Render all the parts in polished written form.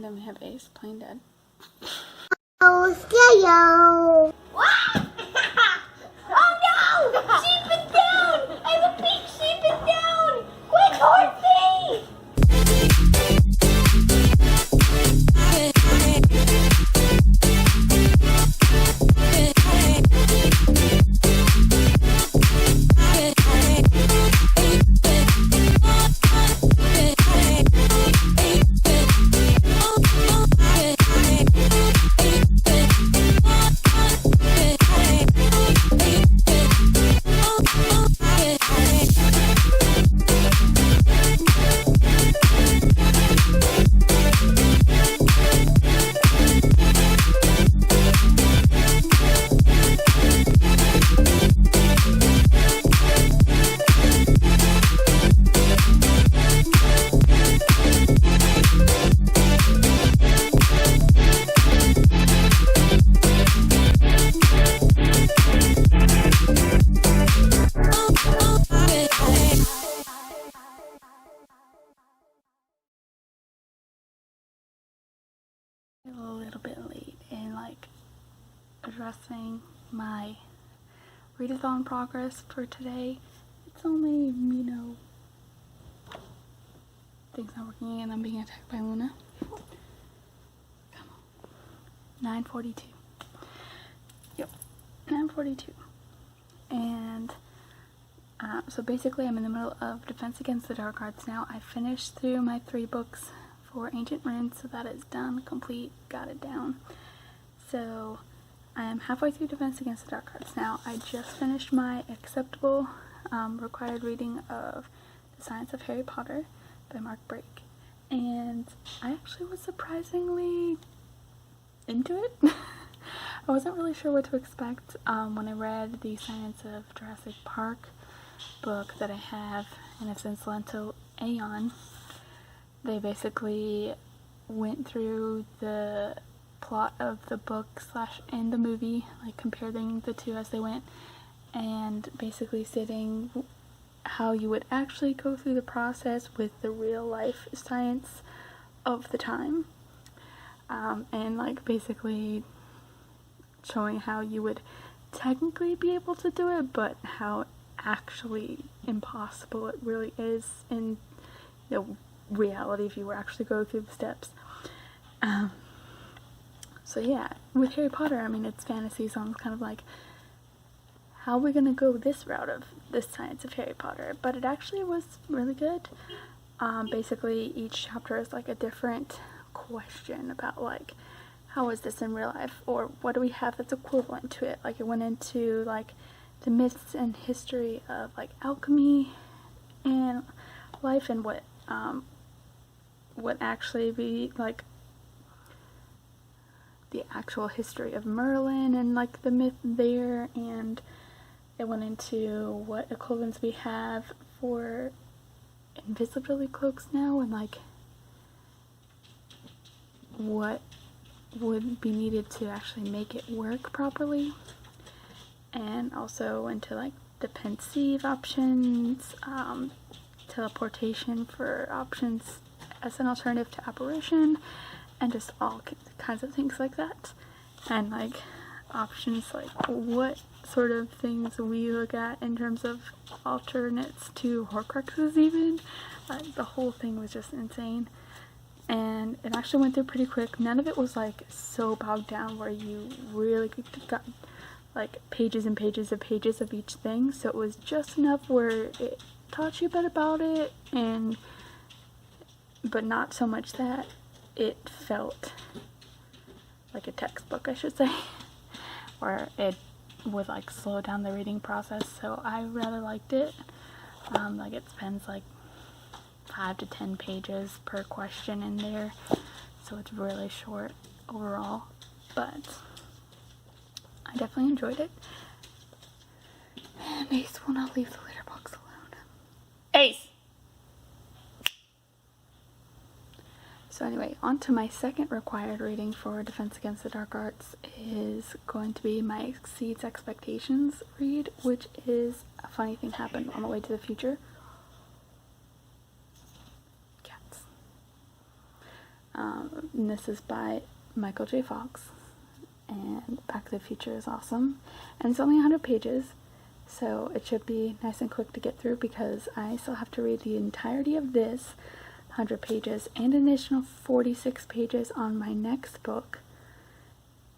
And then we have Ace playing dead. Oh, scare. What? Oh no! Sheep is down! I repeat, sheep is down! Quick, horsey! A little bit late in like addressing my readathon progress for today. It's only, you know, things not working and I'm being attacked by Luna. Come on. 9:42. Yep, 9:42. And so basically I'm in the middle of Defense Against the Dark Arts now. I finished through my 3 books for Ancient Runes, so that is done, complete, got it down. So I am halfway through Defense Against the Dark Arts now. I just finished my acceptable required reading of The Science of Harry Potter by Mark Brake, and I actually was surprisingly into it. I wasn't really sure what to expect when I read the Science of Jurassic Park book that I have and have since lent to Aeon. They basically went through the plot of the book / and the movie, like comparing the two as they went, and basically stating how you would actually go through the process with the real life science of the time, and like basically showing how you would technically be able to do it, but how actually impossible it really is in reality if you were actually go through the steps. So yeah, with Harry Potter, I mean, it's fantasy, so I'm kind of like, how are we gonna go this route of the Science of Harry Potter? But it actually was really good. Basically each chapter is like a different question about like, how is this in real life, or what do we have that's equivalent to it? Like it went into like the myths and history of like alchemy and life, and what actually be like the actual history of Merlin and like the myth there, and it went into what equivalents we have for invisibility cloaks now, and like what would be needed to actually make it work properly, and also into like the pensieve options, teleportation for options as an alternative to apparition, and just all kinds of things like that, and like options like what sort of things we look at in terms of alternates to Horcruxes even. The whole thing was just insane, and it actually went through pretty quick. None of it was like so bogged down where you really got like pages and pages of each thing, so it was just enough where it taught you a bit about it, and but not so much that it felt like a textbook, I should say, or it would like slow down the reading process. So I rather liked it. Like it spends like 5 to 10 pages per question in there, so it's really short overall, but I definitely enjoyed it. And Ace will not leave the litter box alone. Ace! So anyway, on to my second required reading for Defense Against the Dark Arts is going to be my Exceeds Expectations read, which is A Funny Thing Happened on the Way to the Future. Cats. And this is by Michael J. Fox, and Back to the Future is awesome, and it's only 100 pages, so it should be nice and quick to get through, because I still have to read the entirety of this 100 pages and an additional 46 pages on my next book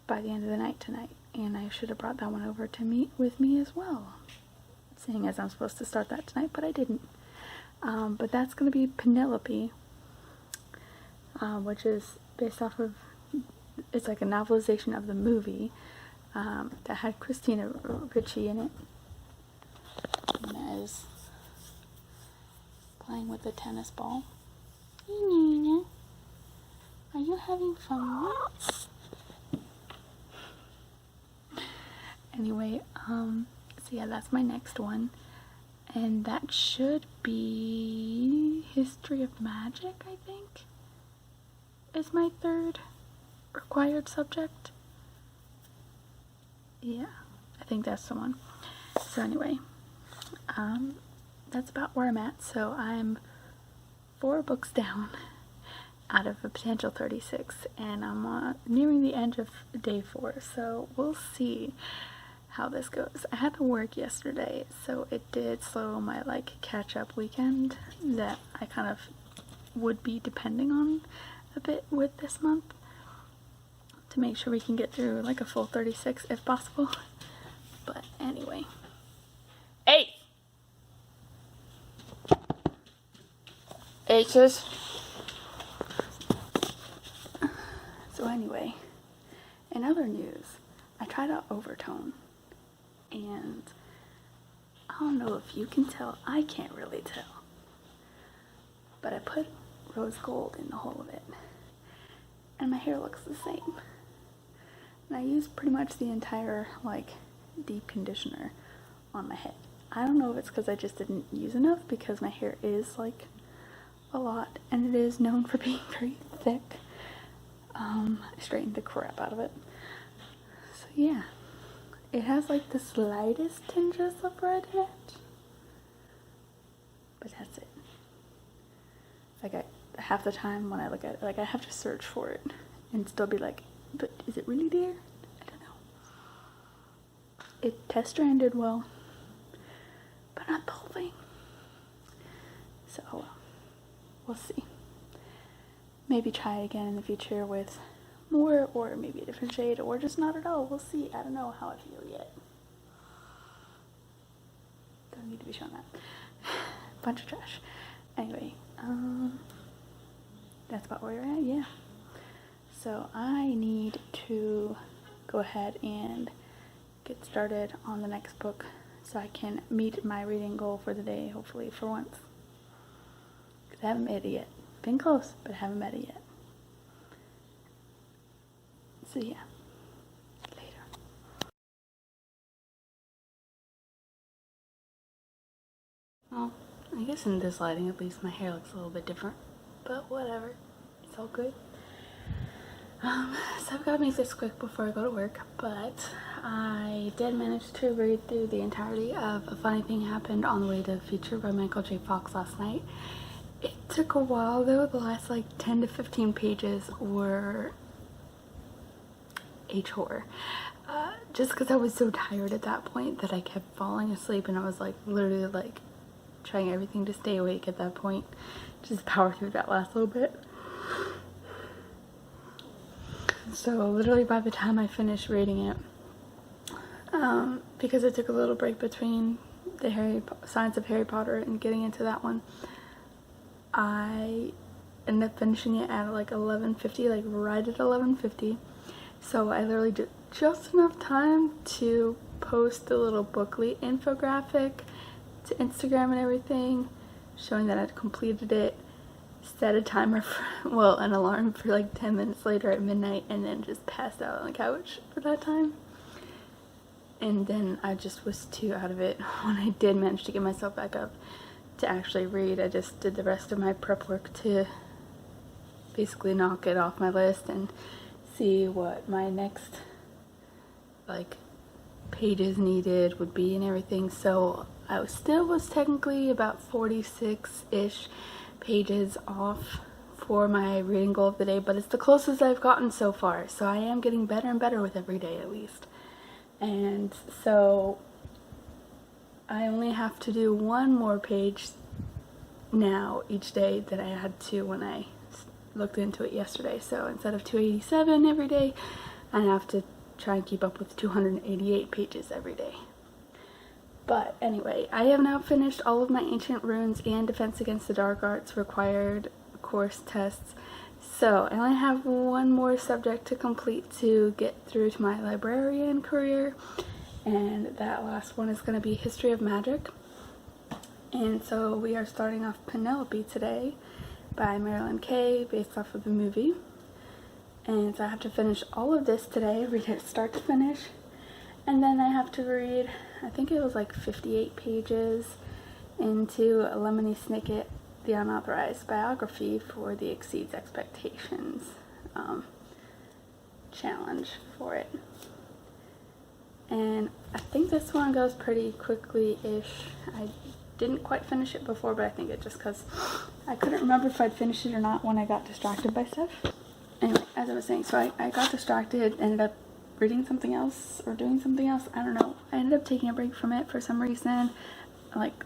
by the end of the night tonight, and I should have brought that one over to meet with me as well, seeing as I'm supposed to start that tonight, but I didn't. But that's going to be Penelope, which is based off of, it's like a novelization of the movie that had Christina Ricci in it. And is playing with a tennis ball. Hey Nina, are you having fun? Anyway, so yeah, that's my next one. And that should be History of Magic, I think, is my third required subject. Yeah, I think that's the one. So anyway, that's about where I'm at. So I'm 4 books down out of a potential 36, and I'm nearing the end of day 4, so we'll see how this goes. I had to work yesterday, so it did slow my catch up weekend that I kind of would be depending on a bit with this month to make sure we can get through a full 36 if possible. But anyway, Ace! Aces. So anyway, in other news, I tried out Overtone, and I don't know if you can tell, I can't really tell, but I put rose gold in the whole of it, and my hair looks the same. And I used pretty much the entire deep conditioner on my head. I don't know if it's because I just didn't use enough, because my hair is a lot, and it is known for being very thick. I straightened the crap out of it. So yeah, it has the slightest tinges of red in it, but that's it. Half the time when I look at it, I have to search for it and still be like, but is it really there? I don't know. It test stranded well, but not the whole thing. So we'll see. Maybe try it again in the future with more, or maybe a different shade, or just not at all. We'll see. I don't know how I feel yet. Don't need to be shown that. Bunch of trash. Anyway, that's about where we're at, yeah. So I need to go ahead and get started on the next book so I can meet my reading goal for the day, hopefully, for once. Because I haven't made it yet. Been close, but I haven't met it yet. So yeah, later. Well, I guess in this lighting at least my hair looks a little bit different, but whatever, it's all good. So I've got to make this quick before I go to work, but I did manage to read through the entirety of A Funny Thing Happened on the Way to the Future by Michael J. Fox last night. It took a while though. The last 10 to 15 pages were a chore. Just because I was so tired at that point that I kept falling asleep, and I was literally trying everything to stay awake at that point. Just power through that last little bit. So literally by the time I finished reading it, because I took a little break between the Science of Harry Potter and getting into that one, I ended up finishing it at 11:50, right at 11:50. So I literally did just enough time to post the little booklet infographic to Instagram and everything, showing that I'd completed it, set a timer for, an alarm for 10 minutes later at midnight, and then just passed out on the couch for that time. And then I just was too out of it when I did manage to get myself back up to actually read. I just did the rest of my prep work to basically knock it off my list and see what my next pages needed would be and everything. So I still was technically about 46-ish pages off for my reading goal of the day, but it's the closest I've gotten so far, so I am getting better and better with every day at least. And so I only have to do one more page now each day than I had to when I looked into it yesterday. So instead of 287 every day, I have to try and keep up with 288 pages every day. But anyway, I have now finished all of my Ancient Runes and Defense Against the Dark Arts required course tests. So I only have one more subject to complete to get through to my librarian career, and that last one is going to be History of Magic. And so we are starting off Penelope today by Marilyn Kay, based off of the movie. And so I have to finish all of this today, read it start to finish, and then I have to read, I think it was like 58 pages into Lemony Snicket, the unauthorized biography for the Exceeds Expectations challenge for it. And I think this one goes pretty quickly-ish. I didn't quite finish it before, but I think it's just because I couldn't remember if I'd finished it or not when I got distracted by stuff. Anyway, as I was saying, so I got distracted, ended up reading something else or doing something else. I don't know. I ended up taking a break from it for some reason. Like,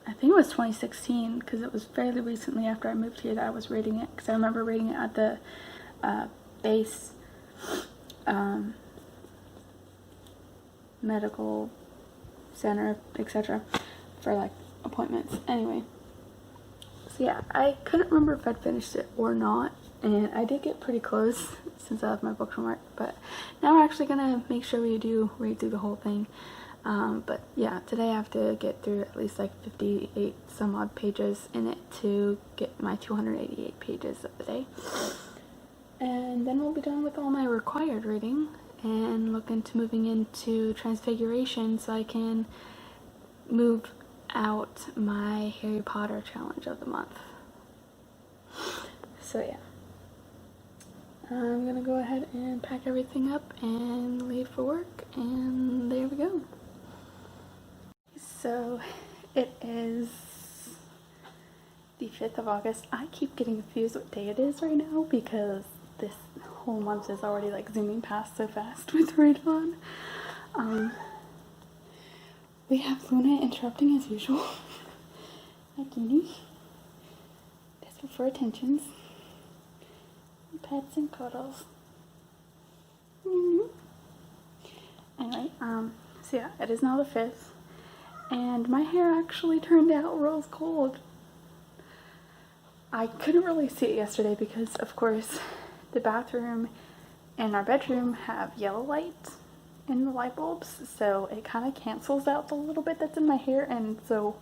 I think it was 2016, because it was fairly recently after I moved here that I was reading it, because I remember reading it at the base medical center, etc., for like appointments. Anyway, so yeah, I couldn't remember if I'd finished it or not, and I did get pretty close since I left my bookmark, but now we're actually gonna make sure we do read through the whole thing. But yeah, today I have to get through at least like 58 some odd pages in it to get my 288 pages of the day. And then we'll be done with all my required reading and look into moving into Transfiguration so I can move out my Harry Potter challenge of the month. So yeah, I'm gonna go ahead and pack everything up and leave for work, and there we go. So it is the 5th of August. I keep getting confused what day it is right now because this whole month is already like zooming past so fast with Readathon. We have Luna interrupting as usual. Hi, Cutie. Desperate for attentions. Pets and cuddles. Anyway, so yeah, it is now the 5th. And my hair actually turned out rose gold. I couldn't really see it yesterday because, of course, the bathroom and our bedroom have yellow light in the light bulbs, so it kind of cancels out the little bit that's in my hair, and so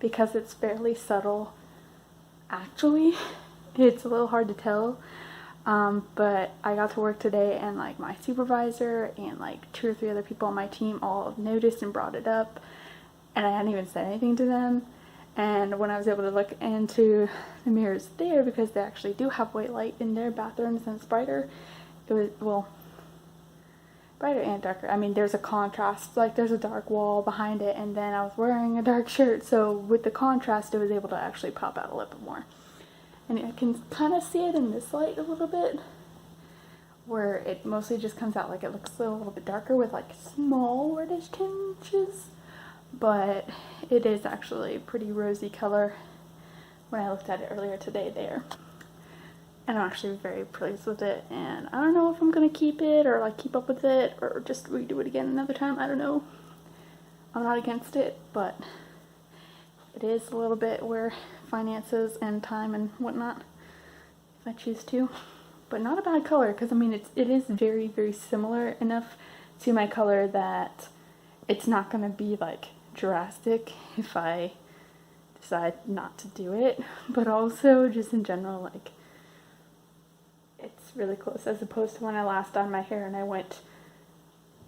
because it's fairly subtle, actually, it's a little hard to tell. But I got to work today, and like my supervisor and like 2 or 3 other people on my team all noticed and brought it up. And I hadn't even said anything to them, and when I was able to look into the mirrors there, because they actually do have white light in their bathrooms and it's brighter, it was, well, brighter and darker. I mean, there's a contrast, like there's a dark wall behind it, and then I was wearing a dark shirt, so with the contrast it was able to actually pop out a little bit more. And I can kind of see it in this light a little bit, where it mostly just comes out like it looks a little bit darker with like small reddish tinges. But it is actually a pretty rosy color when I looked at it earlier today there. And I'm actually very pleased with it, and I don't know if I'm going to keep it or like keep up with it or just redo it again another time. I don't know. I'm not against it, but it is a little bit where finances and time and whatnot, if I choose to. But not a bad color, because I mean it is very, very similar enough to my color that it's not going to be like drastic if I decide not to do it, but also just in general, like it's really close, as opposed to when I last dyed my hair and I went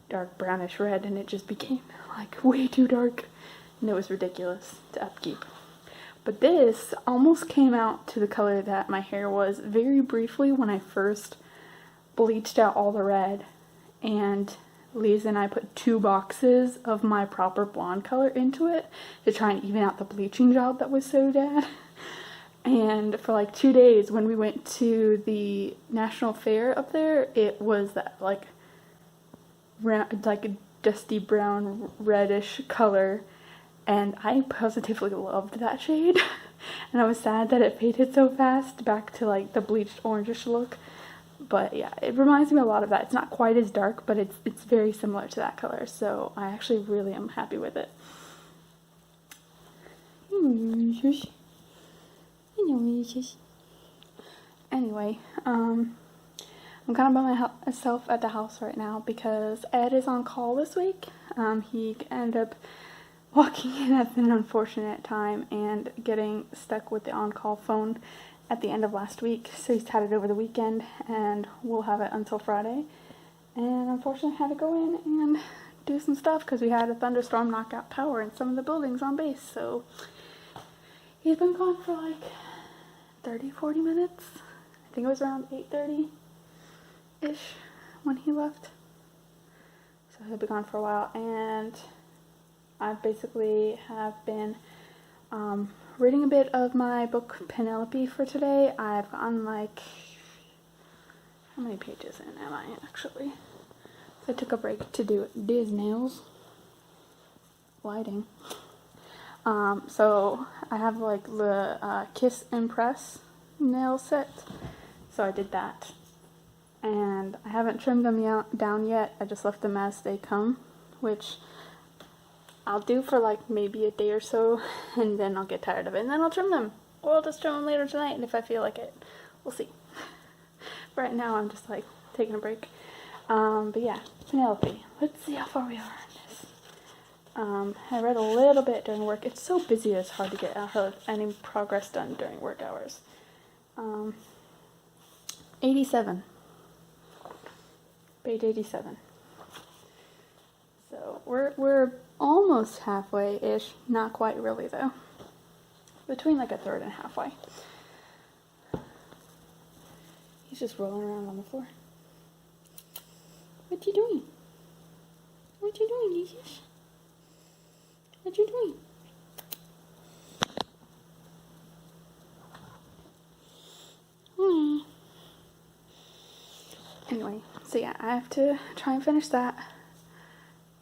dark brownish red and it just became like way too dark and it was ridiculous to upkeep. But this almost came out to the color that my hair was very briefly when I first bleached out all the red, and Lisa and I put 2 boxes of my proper blonde color into it to try and even out the bleaching job that was so bad. And for like 2 days when we went to the national fair up there, it was that like a dusty brown reddish color, and I positively loved that shade. And I was sad that it faded so fast back to like the bleached orangish look. But yeah, it reminds me a lot of that. It's not quite as dark, but it's very similar to that color, so I actually really am happy with it. Anyway, I'm kind of by myself at the house right now because Ed is on call this week. He ended up walking in at an unfortunate time and getting stuck with the on-call phone at the end of last week, so he's had it over the weekend and we'll have it until Friday. And unfortunately had to go in and do some stuff because we had a thunderstorm knock out power in some of the buildings on base, so he's been gone for like 30-40 minutes. I think it was around 8:30-ish when he left, so he'll be gone for a while. And I basically have been reading a bit of my book Penelope for today. I've gotten like, how many pages in am I actually? So I took a break to do his nails. Lighting. So I have like the Kiss and Press nail set, so I did that. And I haven't trimmed them down yet. I just left them as they come, which I'll do for like maybe a day or so, and then I'll get tired of it, and then I'll trim them. Or I'll just trim them later tonight, and if I feel like it, we'll see. Right now I'm just like taking a break. But yeah, Penelope. Let's see how far we are on this. I read a little bit during work. It's so busy it's hard to get any progress done during work hours. 87. Page 87. So we're almost halfway-ish, not quite really though. Between like a third and halfway. He's just rolling around on the floor. What you doing? What you doing, Jesus? What you doing? Anyway, so yeah, I have to try and finish that,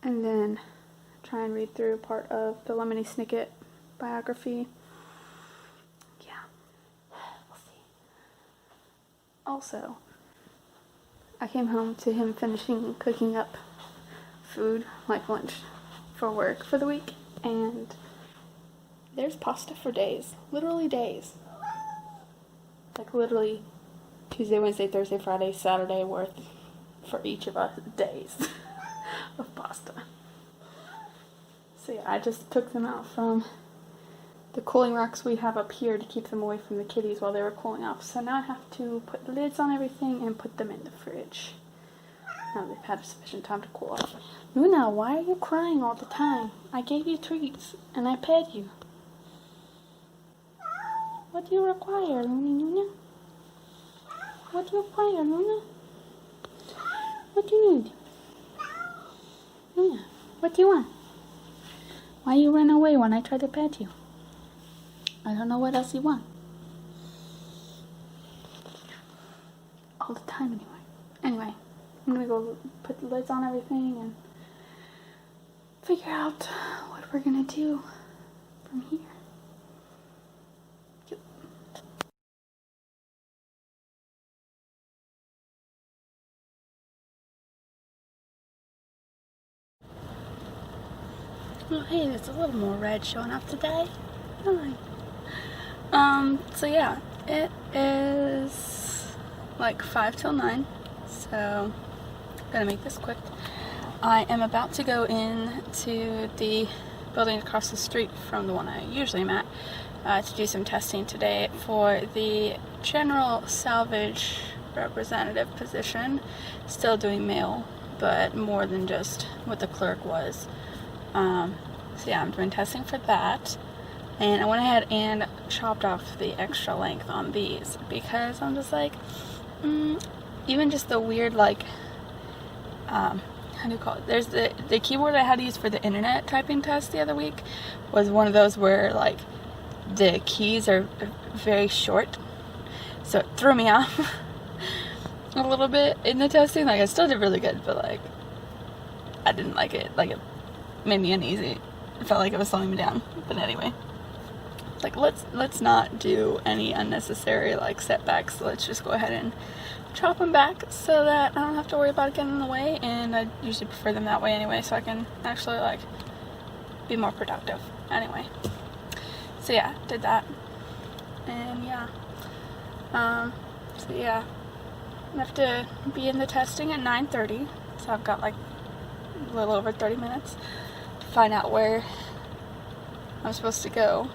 and then try and read through part of the Lemony Snicket biography. Yeah, we'll see. Also, I came home to him finishing cooking up food, like lunch, for work for the week, and there's pasta for days. Literally days. Like literally Tuesday, Wednesday, Thursday, Friday, Saturday worth for each of us days of pasta. So yeah, I just took them out from the cooling racks we have up here to keep them away from the kitties while they were cooling off. So now I have to put the lids on everything and put them in the fridge. Now they've had sufficient time to cool off. Luna, why are you crying all the time? I gave you treats and I fed you. What do you require, Luna? What do you require, Luna? What do you need? Luna, what do you want? Why you ran away when I tried to pet you? I don't know what else you want. All the time anyway. I'm gonna go put the lids on everything and figure out what we're gonna do from here. Yep. Oh hey, there's a little more red showing up today. Hi. So yeah, it is like 5 till 9, so I'm gonna make this quick. I am about to go into the building across the street from the one I usually am at to do some testing today for the general salvage representative position. Still doing mail, but more than just what the clerk was. So yeah, I'm doing testing for that. And I went ahead and chopped off the extra length on these because I'm just like, even just the weird, like, how do you call it? There's the keyboard I had to use for the internet typing test the other week was one of those where, like, the keys are very short, so it threw me off a little bit in the testing. Like, I still did really good, but like, I didn't like it. Like, it made me uneasy. It felt like it was slowing me down. But anyway, like, let's not do any unnecessary like setbacks. Let's just go ahead and chop them back so that I don't have to worry about it getting in the way. And I usually prefer them that way anyway, so I can actually like be more productive. Anyway, so yeah, did that, and yeah, so yeah, I have to be in the testing at 9:30, so I've got like a little over 30 minutes to find out where I'm supposed to go.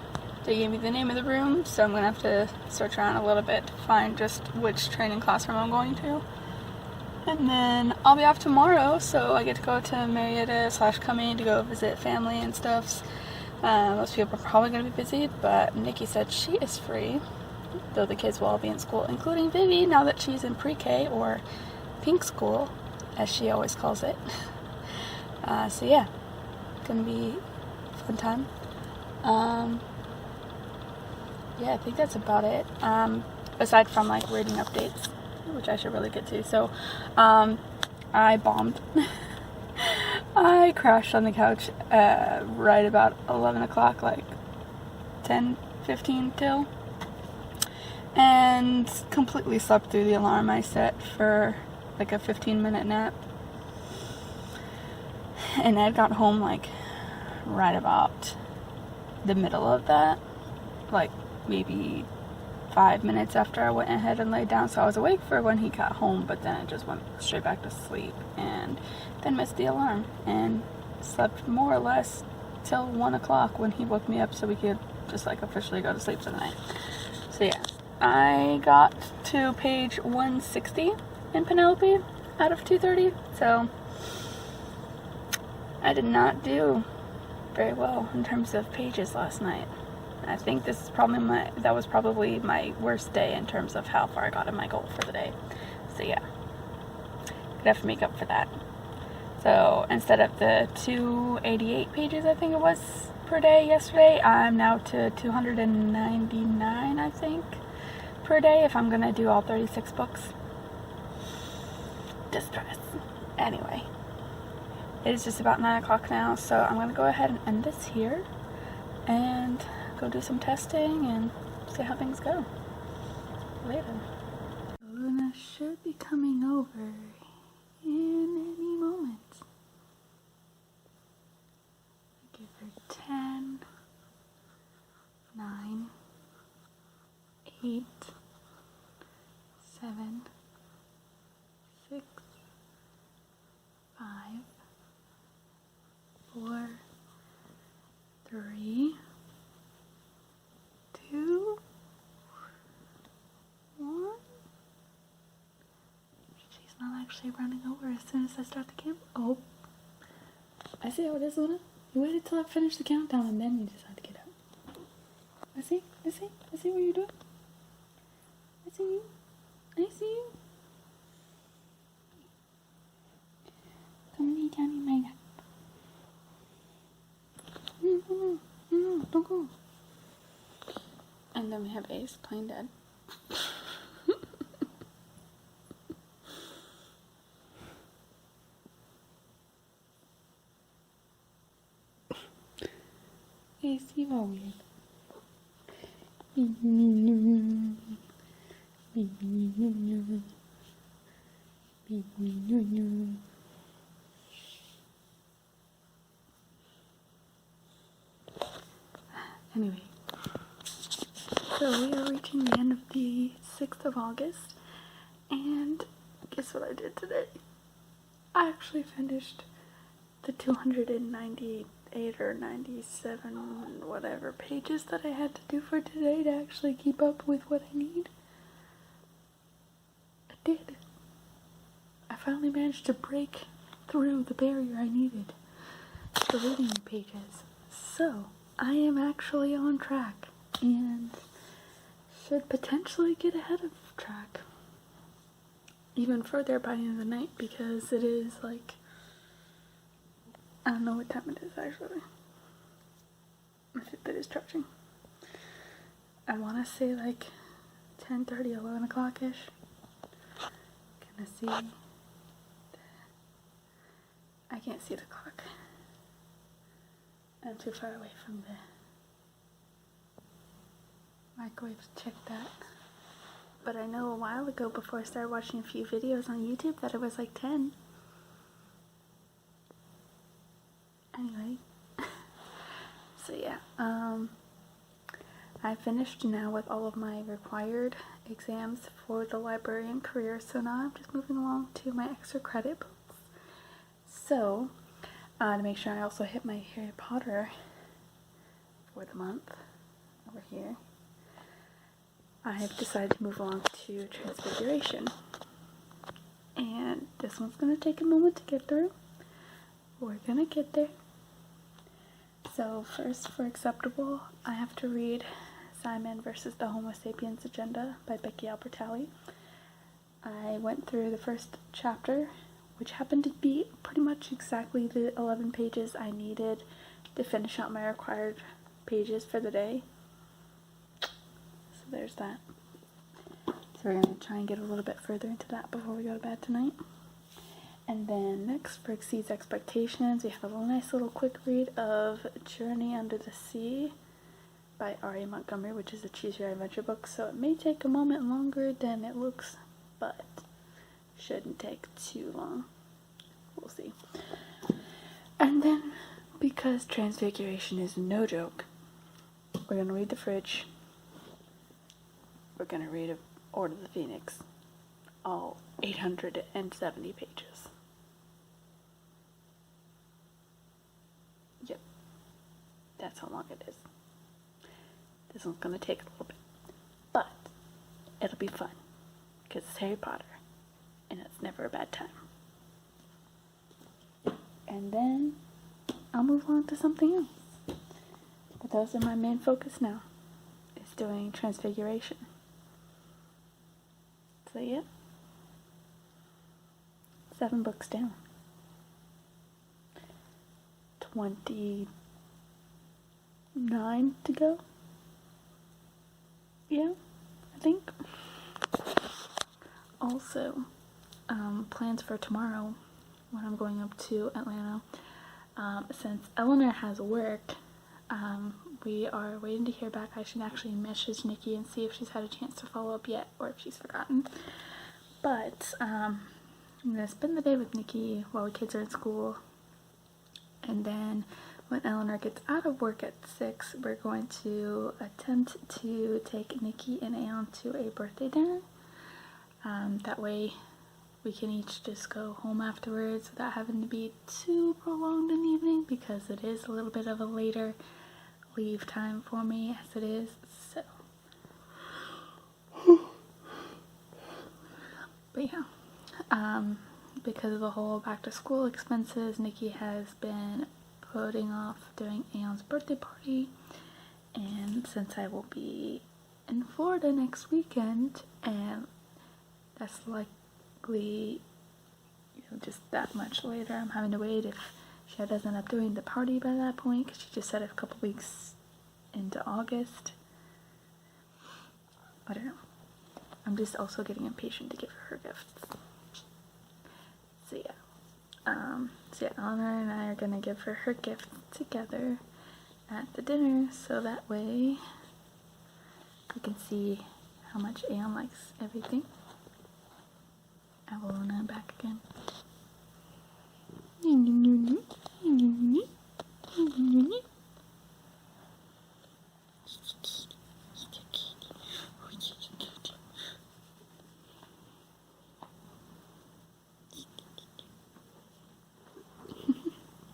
They gave me the name of the room, so I'm gonna have to search around a little bit to find just which training classroom I'm going to. And then I'll be off tomorrow, so I get to go to Marietta/Cumming to go visit family and stuff. Most people are probably going to be busy, but Nikki said she is free, though the kids will all be in school, including Vivi, now that she's in pre-K, or pink school, as she always calls it. So yeah, gonna be a fun time. Yeah, I think that's about it. Aside from like reading updates, which I should really get to. So, I bombed. I crashed on the couch right about 11 o'clock, like 10:15 till, and completely slept through the alarm I set for like a 15-minute nap. And I got home like right about the middle of that, like maybe 5 minutes after I went ahead and laid down, so I was awake for when he got home, but then it just went straight back to sleep, and then missed the alarm, and slept more or less till 1 o'clock when he woke me up so we could just like officially go to sleep for the night. So yeah, I got to page 160 in Penelope out of 230, so I did not do very well in terms of pages last night. I think this is probably that was probably my worst day in terms of how far I got in my goal for the day. So yeah, gonna have to make up for that. So instead of the 288 pages I think it was per day yesterday, I'm now to 299 I think per day if I'm gonna do all 36 books. Distress. Anyway, it is just about 9 o'clock now, so I'm gonna go ahead and end this here and go do some testing and see how things go later. Luna should be coming over in any moment. Give her 10, 9, 8, 7, 6, 5, 4, 3, 2, 1. She's not actually running over as soon as I start the camera. Oh, I see how it is, Luna. You waited till I finished the countdown and then you decide to get up. I see what you're doing. I see you. Come lay down in my lap. No, don't go. And then we have Ace playing dead. Ace, you are weird. Anyway, so we are reaching the end of the 6th of August, and guess what I did today? I actually finished the 298 or 97 whatever pages that I had to do for today to actually keep up with what I need. I did. I finally managed to break through the barrier I needed for reading the pages. So, I am actually on track and should potentially get ahead of track even further by the end of the night, because it is like, I don't know what time it is actually. My Fitbit is charging. I want to say like 10:30, 11 o'clock-ish. Gonna see. I can't see the clock. I'm too far away from the microwave to check that. But I know a while ago, before I started watching a few videos on YouTube, that it was like 10. Anyway. So yeah, I finished now with all of my required exams for the librarian career, so now I'm just moving along to my extra credit books. So, to make sure I also hit my Harry Potter for the month over here, I have decided to move along to Transfiguration. And this one's going to take a moment to get through. We're going to get there. So first, for acceptable, I have to read Simon versus the Homo sapiens Agenda by Becky Albertalli. I went through the first chapter, which happened to be pretty much exactly the 11 pages I needed to finish out my required pages for the day. So there's that. So we're going to try and get a little bit further into that before we go to bed tonight. And then next, for Exceeds Expectations, we have a nice little quick read of Journey Under the Sea by R.A. Montgomery, which is a Choose Your Adventure book, so it may take a moment longer than it looks, but shouldn't take too long. We'll see. And then, because Transfiguration is no joke, we're going to read The Fridge. We're going to read Order of the Phoenix, all 870 pages. Yep, that's how long it is. This one's going to take a little bit, but it'll be fun, because it's Harry Potter, and it's never a bad time. And then I'll move on to something else. But those are my main focus now, is doing Transfiguration. So yeah, 7 books down. 29 to go. Yeah, I think. Also, plans for tomorrow when I'm going up to Atlanta. Since Elinor has work, we are waiting to hear back. I should actually message Nikki and see if she's had a chance to follow up yet or if she's forgotten. But I'm going to spend the day with Nikki while the kids are in school. And then when Elinor gets out of work at 6, we're going to attempt to take Nikki and Aeon to a birthday dinner. That way we can each just go home afterwards without having to be too prolonged in the evening, because it is a little bit of a later leave time for me as it is. So, but yeah, because of the whole back to school expenses, Nikki has been putting off doing Aeon's birthday party, and since I will be in Florida next weekend, and that's likely, just that much later, I'm having to wait if she doesn't end up doing the party by that point, because she just said a couple weeks into August. I don't know. I'm just also getting impatient to give her gifts. So yeah, Elinor and I are gonna give her gift together at the dinner, so that way we can see how much Aeon likes everything. Evelina back again.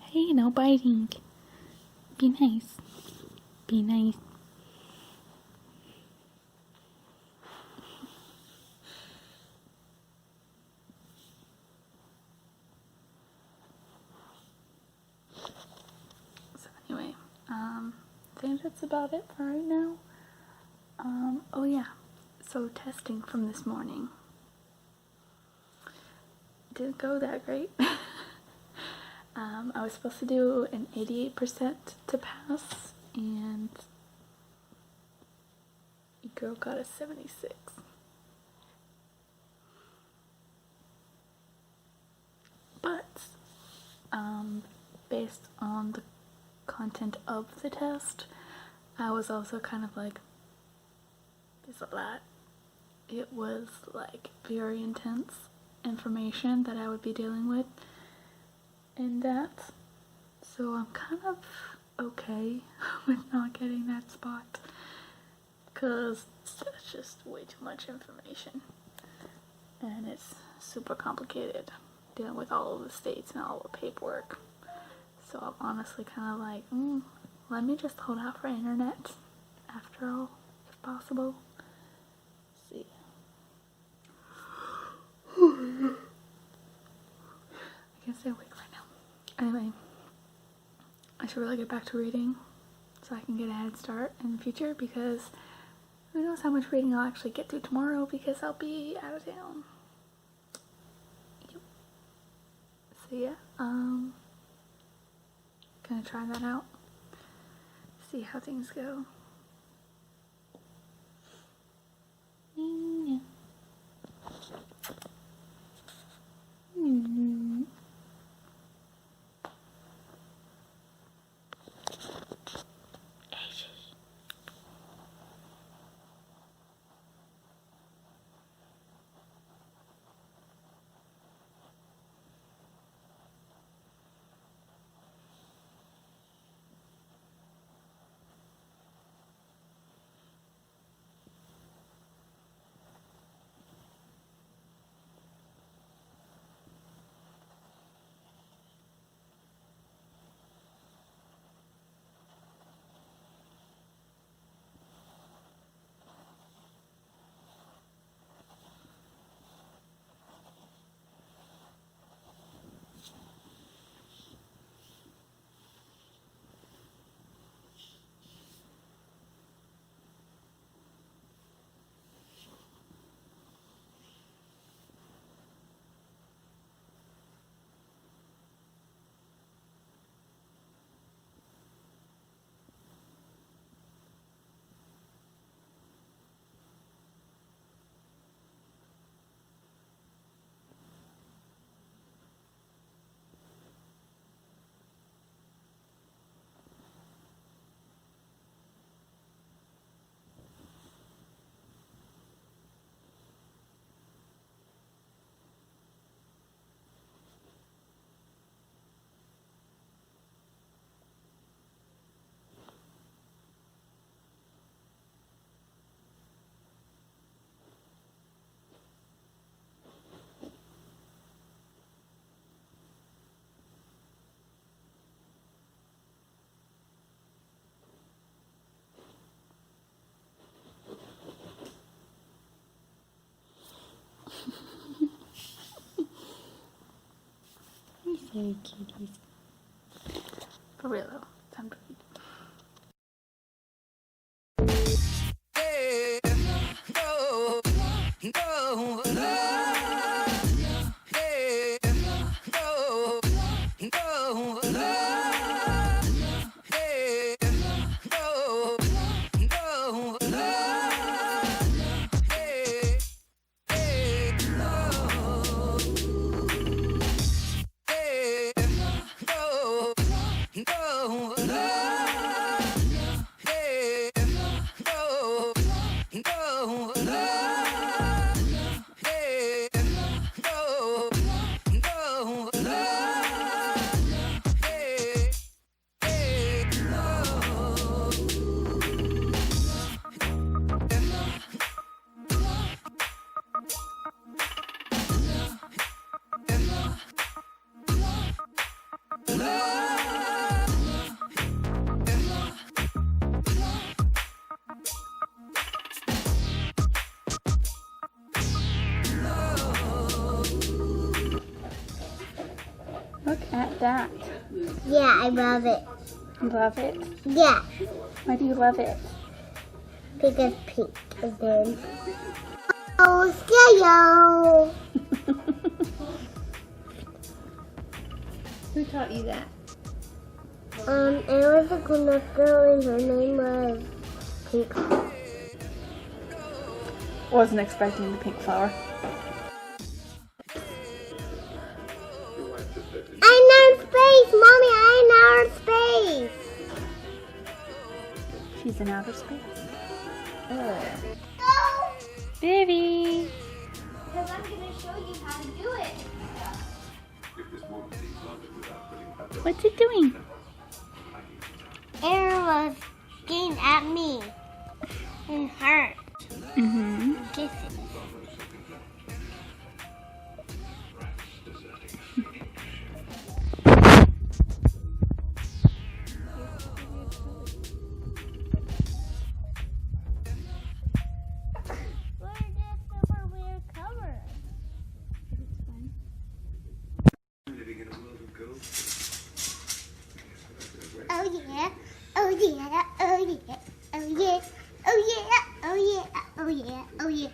Hey, no biting. Be nice. Be nice. So anyway, I think that's about it for right now. Oh yeah, so testing from this morning didn't go that great. I was supposed to do an 88% to pass, and girl got a 76. But, based on the content of the test, I was also kind of like, there's a lot. It was like very intense information that I would be dealing with in that. So I'm kind of okay with not getting that spot, because it's just way too much information and it's super complicated dealing with all of the states and all the paperwork. So I'm honestly kind of like, let me just hold out for internet after all, if possible. Let's see. I can't stay awake right now. Anyway, I should really get back to reading so I can get a head start in the future, because who knows how much reading I'll actually get through tomorrow, because I'll be out of town. Yep. So yeah, gonna try that out, see how things go. Yeah. Silly kitties. For real though, time to read. Look at that. Yeah, I love it. Love it? Yeah, Why do you love it? because pink is in. Oh, scale. Who taught you that? It was a good girl and her name was Pink. Wasn't expecting the pink flower. I'm in space, Mommy. I'm in outer space. She's in outer space. Go! Baby! Because I'm going to show you how to do it. What's it doing? Aaron was getting at me and hurt. Mm-hmm. Kissing. Oh yeah, oh yeah, oh yeah, oh yeah, oh yeah, oh yeah, oh yeah, oh yeah, oh yeah, oh yeah,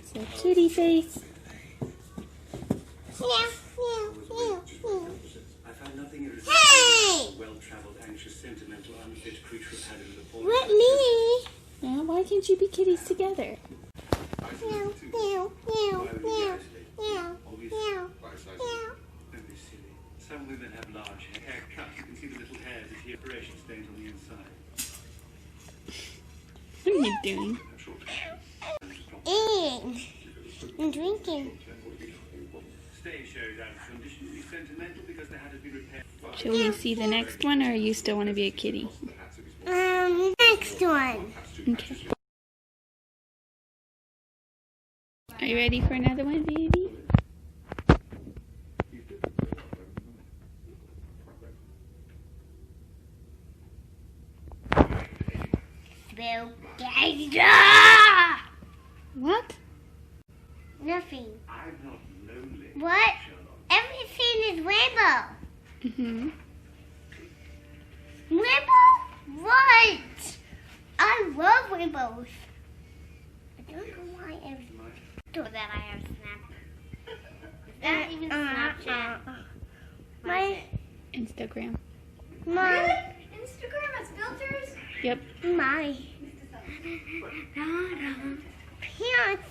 So kitty face. Hey! Well-traveled, anxious, sentimental, unfit creature of habit with a form. What me? Now, why can't you be kitties together? Meow, meow, meow, meow, meow, meow, meow. Don't be silly. Some women have large haircuts. You can see the little hairs of decoration stains on the inside. What are you doing? Eating and drinking. Stay shows out of condition to be sentimental because the hat has been repaired. Shall we see the next one, or you still want to be a kitty? Next one. Okay. Are you ready for another one, baby? Spooky. What? Nothing. I'm not lonely. What? Everything is rainbow. Mm-hmm. Rainbow? What? I love rainbows. I don't know why every that I have Snap. Is that even Snapchat? My Instagram. Instagram has filters? Yep. my parents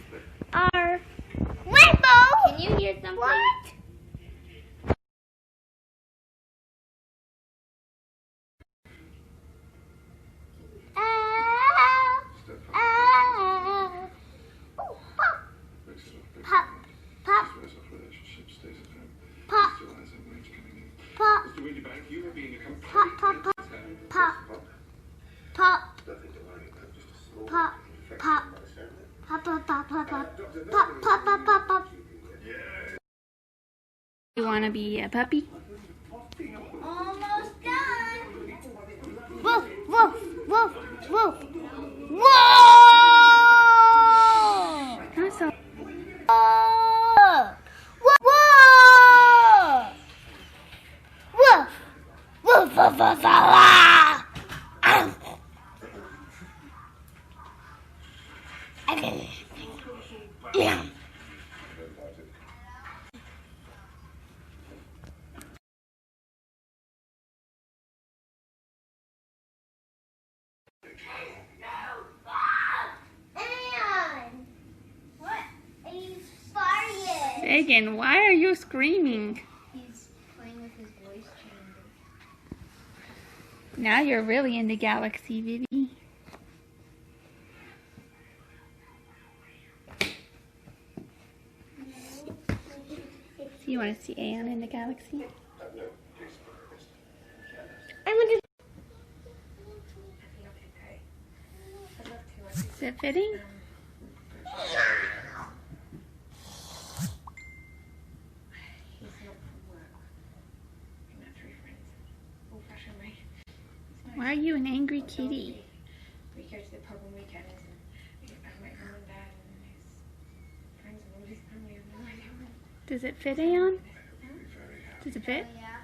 are rainbow. Can you hear something? What? You want to be a puppy? Almost done. Woof, woof, woof, woof. Whoa! That's all. Woof, woof, woof, woof, woof, yeah. Aeon! What? Are you farting? Megan, why are you screaming? He's playing with his voice changer. Now you're really in the galaxy, Vivi. So you want to see Aeon in the galaxy? I'm gonna. Is it fitting? Why are you an angry kitty? We go to the pub on weekends and I met mum and dad and his friends and all his family and then I went. Does it fit, Aeon? Does it fit? Yeah.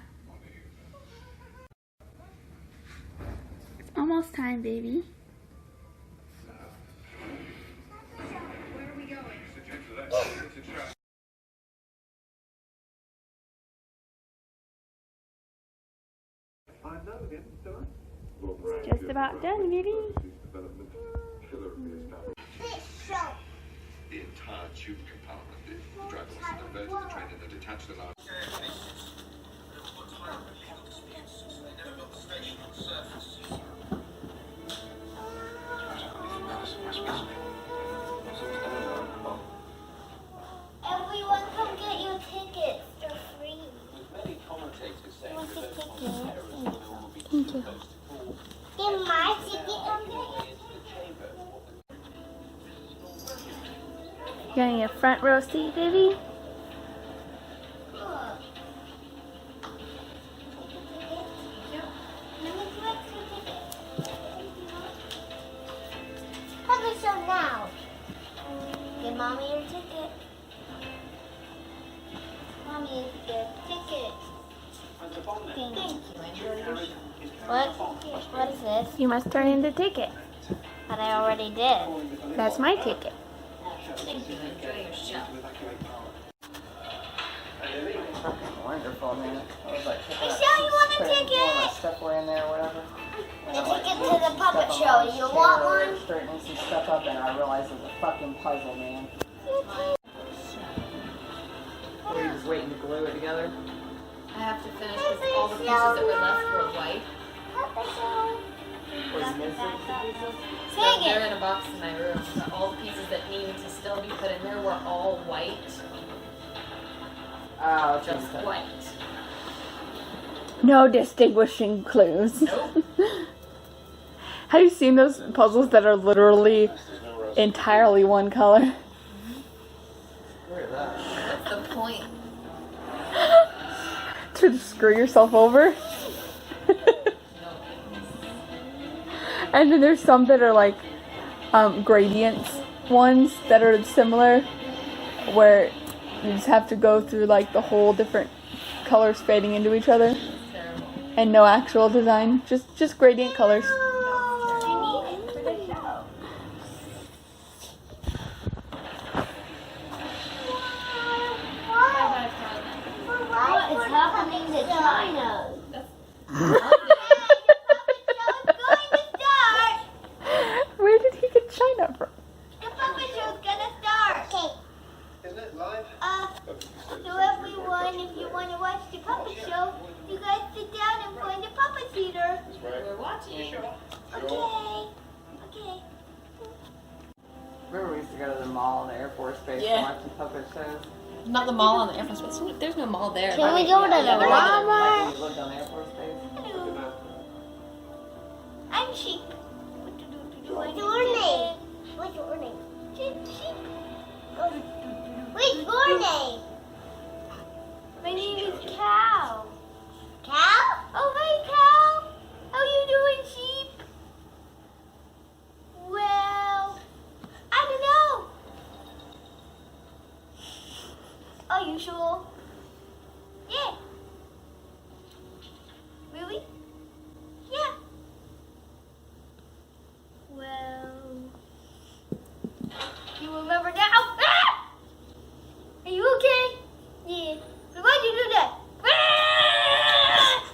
It's almost time, baby. out again, don't I? Just about done, baby. The entire tube compartment, the driver was diverted to the train and then detached the large. Everyone come get your tickets. They're free. Many commentators say Want your ticket? Thank you. Get my ticket on there. Getting a front row seat, baby? Publish show now. Give mommy your ticket. Mommy is the ticket. Thank you. What is this? You must turn in the ticket. But I already did. That's my ticket. Wonderful, man. I was like, Michelle, you want a ticket? All my stuff were in there or whatever. And The I'm like, ticket to moving the some puppet stuff show. on my You chair, want one? Straightening some stuff up, and I realized it was a fucking puzzle, man. Were you just waiting to glue it together? I have to finish because all the pieces that were left were white. Puppet show. Was it missing? So they're in a box in my room. So all the pieces that needed to still be put in there were all white. Oh, Just okay. white. No distinguishing clues. Nope. Have you seen those puzzles that are literally entirely one color? Look at that. What's the point? To screw yourself over? And then there's some that are like gradients ones that are similar, where you just have to go through like the whole different colors fading into each other, Terrible. and no actual design, just gradient colors. What is happening to China? Where did he get China from? The puppet show's gonna start. Okay. Isn't it live? So everyone, if you want to watch the puppet show, you guys sit down and find a puppet theater. We're watching. Okay. Okay. Remember we used to go to the mall and the Air Force Base Yeah. and watch the puppet shows? Not the mall on the Air Force Base. There's no mall there. Can we go to the Like Walmart? when you lived on the Air Force Base? Hello. I'm sheep. What's your name? What's your name? Sheep. What's your name? My name is Cow. Cow? Oh, hi, Cow. How you doing, sheep? Well, I don't know. Are you sure? Yeah. Really? Yeah. Well, you remember now? Ah! Are you okay? Yeah. But why'd you do that? Ah!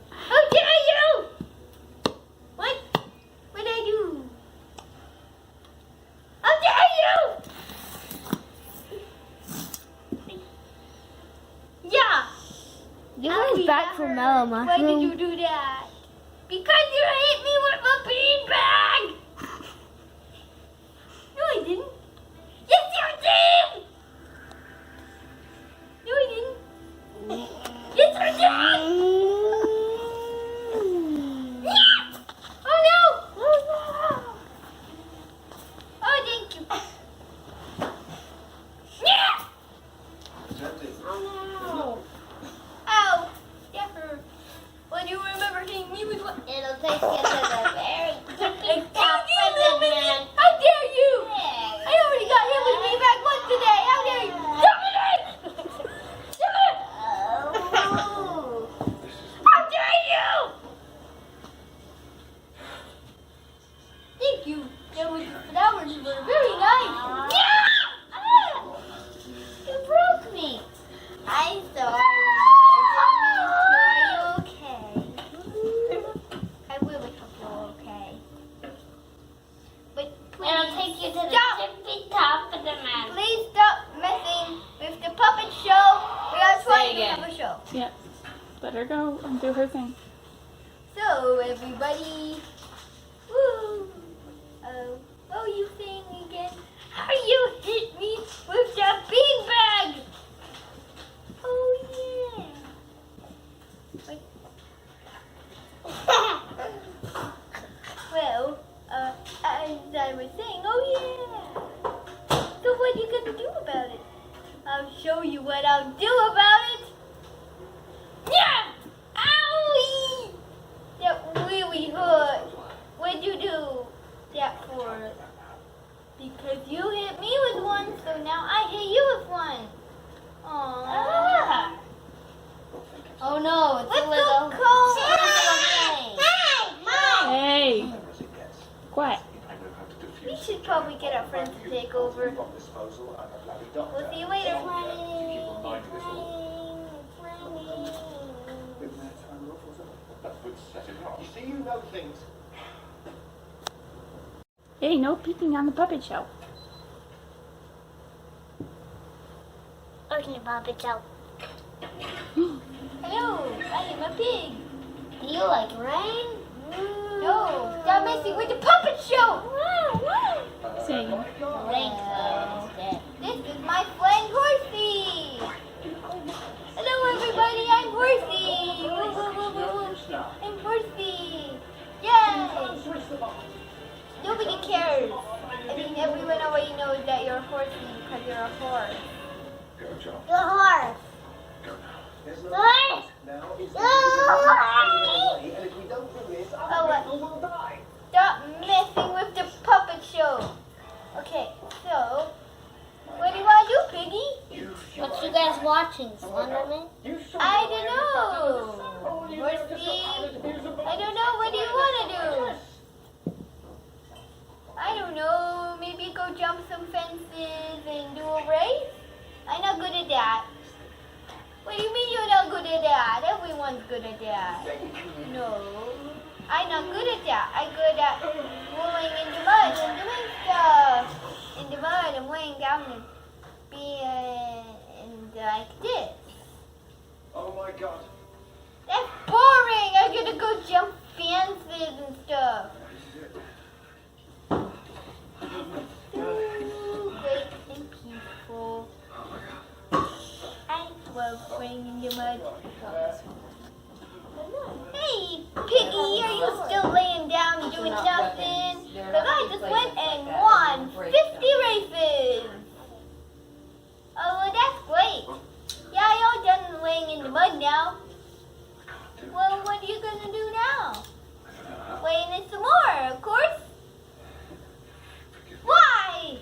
How dare you? What? What'd I do? How dare you? Yeah. You guys back from Mama. Why did you do that? Because you hit me with a beanbag! No, I didn't. Yes, you did! No, I didn't. Yes, I did! Yeah! Oh, no! Oh, thank you. Yeah! Oh, no. Ow! That hurt. When you remember hitting me with what? It'll take you to the very tipping top prison, man. How dare you! I already got hit with me back once today. How dare you? Stop it! How dare you! Thank you. That was the flowers were very nice. Yeah! Ah! You broke me. I'm sorry. again. Have a show. Yeah. Let her go and do her thing. So everybody, woo! Oh, you saying again? How you hit me with that beanbag? Oh yeah. Wait. Well, as I was saying, oh yeah. So what are you gonna do about it? I'll show you what I'll do about it. Yeah! Owie! That really hurt. What'd you do that for? Because you hit me with one, so now I hit you with one. Aww. Ah. Oh no, it's a little cold. Hey! What? We should probably get our friends to take over. We'll see you later. You see, you know things. Hey, no peeking on the puppet show. Okay, Puppet Show. Hello, I am a pig. Do you like rain? No, stop messing with the puppet show. Say, Well, this is my friend Horsey. Hello, everybody. I'm Horsey. Woo, woo, woo, woo, woo. I'm Horsey. Yay! Nobody cares. I mean, everyone already knows that you're Horsey because you're a horse. Go, John. The horse. Go now. There's The horse. now is The horse. and if we don't do this, Oh, other what? people will die. Stop messing with the puppet show. Okay, so what do you want to do, Piggy? What you guys watching? Slenderman? I don't know. Horsey, I don't know. What do you want to do? I don't know. Maybe go jump some fences and do a race? I'm not good at that. What do you mean you're not good at that? Everyone's good at that. No. I'm not good at that. I'm good at rolling in the mud and doing stuff. In the mud and laying down and being like this. Oh my God. That's boring. I'm gonna go jump fences and stuff. Ooh, great and peaceful. I love playing in the mud. Hey, Piggy, are you still laying down and doing nothing? Because I just went and won 50 races. Oh, well, that's great. Yeah, you're done laying in the mud now. Well, what are you going to do now? Play in it some more, of course. Why?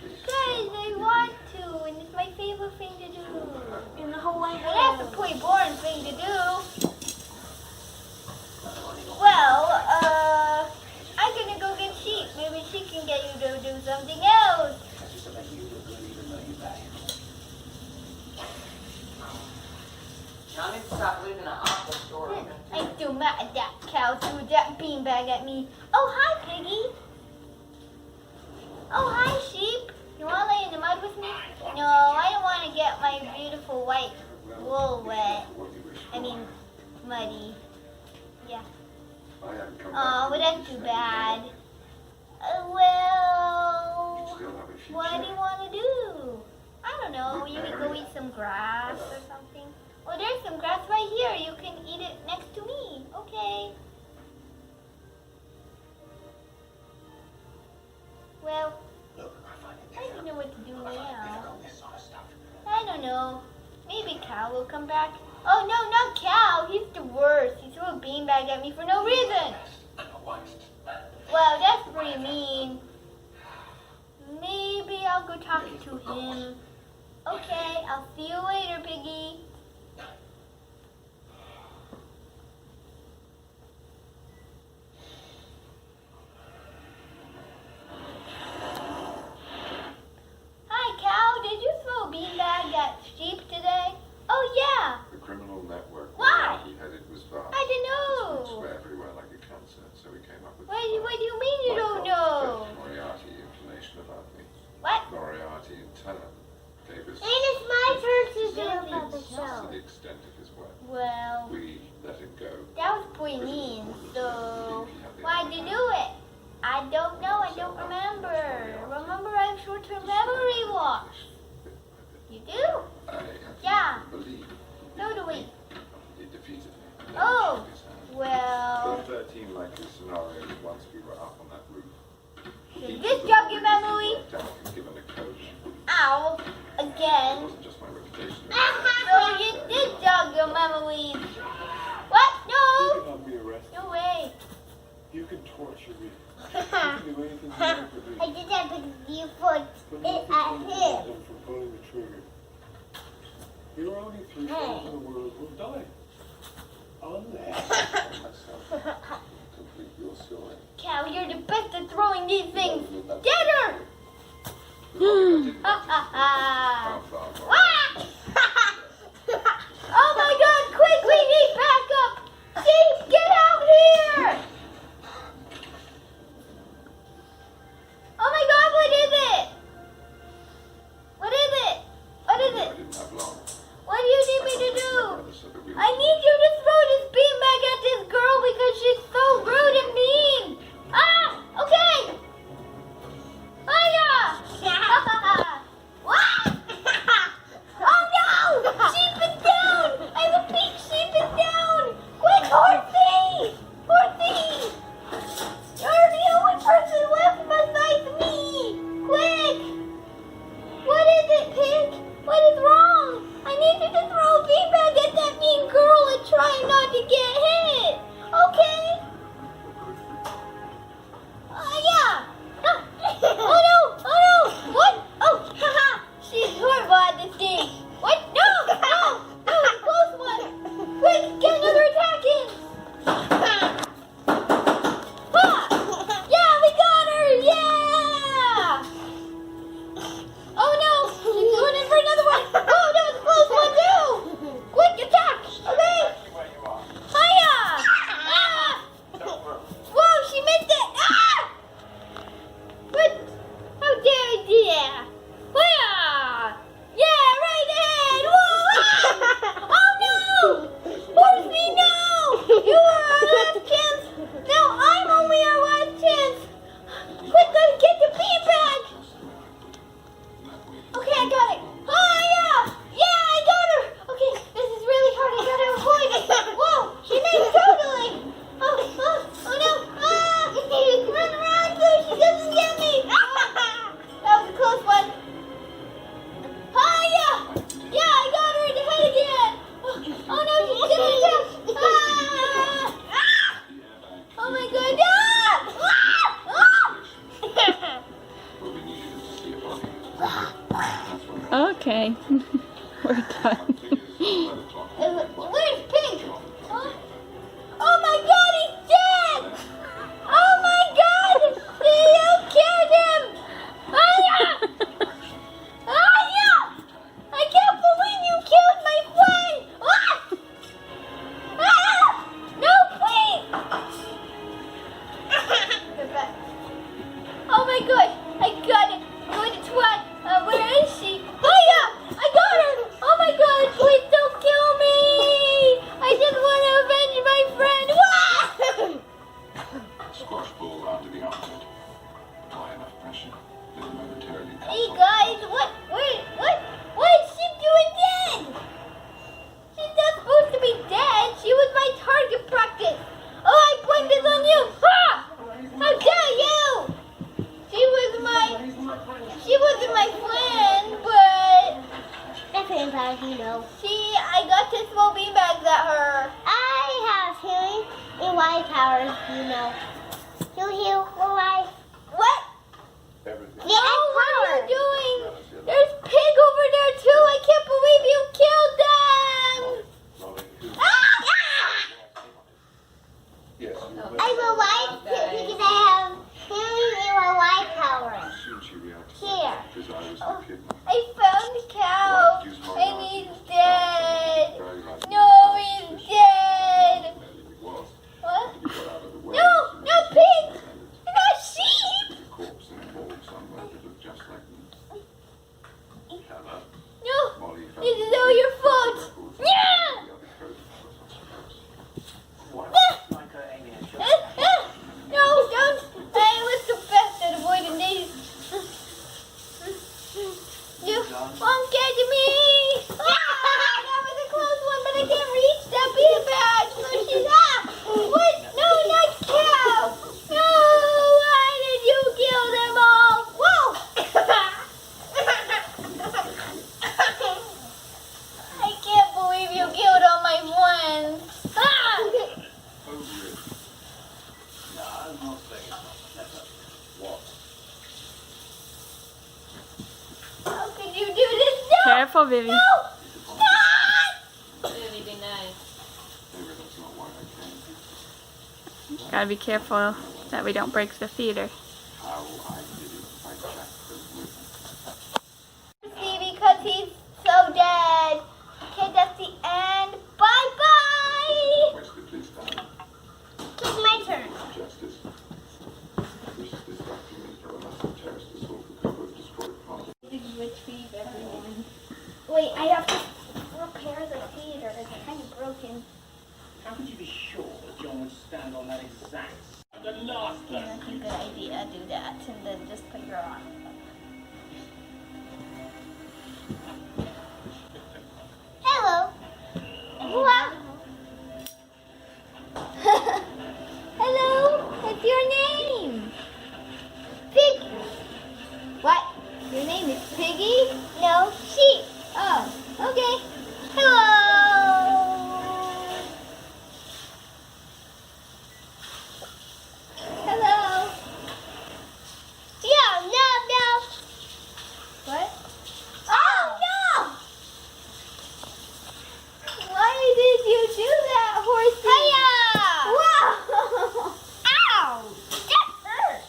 Because I want to, and it's my favorite thing to do. In the whole life. Well, that's a pretty boring thing to do. Well, I'm gonna go get sheep. Maybe she can get you to do something else. Y'all need to stop leaving an awful story. I'm still mad at that cow threw that beanbag at me. Oh, hi, Piggy. Oh, hi, sheep. You want to lay in the mud with me? No, I don't want to get my beautiful white wool wet. I mean, muddy. Yeah. I haven't come Oh, back. but that's too bad. Well, Still have a few what do checks. you want to do? I don't know. You can go eat some grass or something. Well, there's some grass right here. You can eat it next to me. Okay. Well, Look, I find it I don't know what to do difficult now. on this sort of stuff. I don't know. Maybe Cal will come back. Oh, no, not Cal. He's the worst. He threw a beanbag at me for no reason. Well, that's pretty mean. Maybe I'll go talk to him. Okay, I'll see you later, Piggy. Hi, Cal. Did you throw a beanbag at sheep today? Oh, yeah. The criminal network Why? he headed was vast. I don't It know. spread everywhere like a cancer, so we came up with What do you mean you don't know? Moriarty information about me. What? Moriarty and Teller gave us. And it's my turn to can do anything you want to do. I did that because you put But it nothing at can be him. done for pulling the trigger. There are only 3 things in the world who die. Unless myself complete your story. Cal, you're the best at throwing these things. Get her! Ha ha ha! Ah! Oh my God! Quick, we need backup! Chief, get out here! Oh my God, what is it? What is it? What is it? I didn't have long. What do you need me to do? I need you to throw this beanbag at this girl because she's so rude and mean. Ah! Okay! Hiya! What? Oh no! Sheep is down! I repeat, sheep is down! Quick, horsey! Horsey! You're the only person left besides me! Quick! What is it, Pig? What is wrong? I need you to throw a beanbag at that mean girl and try not to get hit. Okay? Yeah. Oh no! Oh no! What? Oh, haha! She's horrible at this game. What? No! No! No! The close one! Quick, get another attack in! Ha! Yeah, we got her! Yeah! Oh no! She's going in for another one! Oh no, it's a close one too! Quick attack! Okay? Hiya! Ah! Whoa, she missed it! Ah! What? How dare you do that? Hiya! Yeah, right ahead! Whoa! Ah! Oh no! Horsey, no! You are our last chance! No, I'm only our last chance! Quick, let's get the beanbag! Okay, I got it. Oh, yeah! Yeah, I got her! Okay, this is really hard. I gotta avoid it. Whoa, she made it totally! Oh no! Ah! Run so she doesn't get me! That was a close one. Oh, yeah! Yeah, I got her in the head again! Oh no, she's gonna attack! Ah! Oh my God! Ah! But we needed to see a body. That's what Okay. We're done. Where's Pink? Huh? Oh my God, he's dead! Oh my God! You killed him! Aya! Aya! I can't believe you killed my friend! Ah! Ah! No, please! Oh my God! I got it! Going to twat! Where is she? Aya! I got her! Oh my God! Please don't kill me! I just want to avenge my friend! squash ball onto the outlet. Apply enough pressure. It'll momentarily Hey guys, what is she doing dead? She's not supposed to be dead. She was my target practice. Oh, I blame this on you. Ha! How dare you? She wasn't my friend, but That's an impact, you know. I got to throw beanbags at her. I have healing in white powers, you know. Heal, life. What? everything. Yeah, Oh, what are power. you doing? There's Pig over there too. I can't believe you killed them. Yes. I will life because I have healing in my white power. Soon she reacted. Here. Because I was the kid. I found the cow, and he's dead. No, he's dead. Was. What? You got out of the way. No, Pig. It's not sheep. A corpse in a hole somewhere that looked just like me. Hello. No, Molly found this is all your fault. Yeah. No, don't. I was the best at avoiding these. You won't get me. That was a close one, but I can't reach that beanbag. So she's What? No, not cow. No, why did you kill them all? Whoa. I can't believe you killed all my friends. Ah! No, I'm not saying that. careful, Vivi. Vivi, be nice. Maybe that's not why I came. Gotta be careful that we don't break the theater. How I did it by Jack the Ripper. See, because he's so dead. Okay, that's the end. Bye-bye. Where's the police down? It's my turn. Justice. This document from a massive terrorist assault for cockroach destroyed part. Retrieve everyone. Wait, I have to repair the theater. It's kind of broken. How could you be sure that John would stand on that exact? The last Yeah, that's a good idea. Do that and then just put your on. Hello. Wow. Hello, what's your name? Pig. What? Your name is Piggy? No, sheep. Oh, okay. Hello. Hello. Yeah, no. What? Oh, no. Why did you do that, horsey? Hiya. Wow! Ow. That hurt.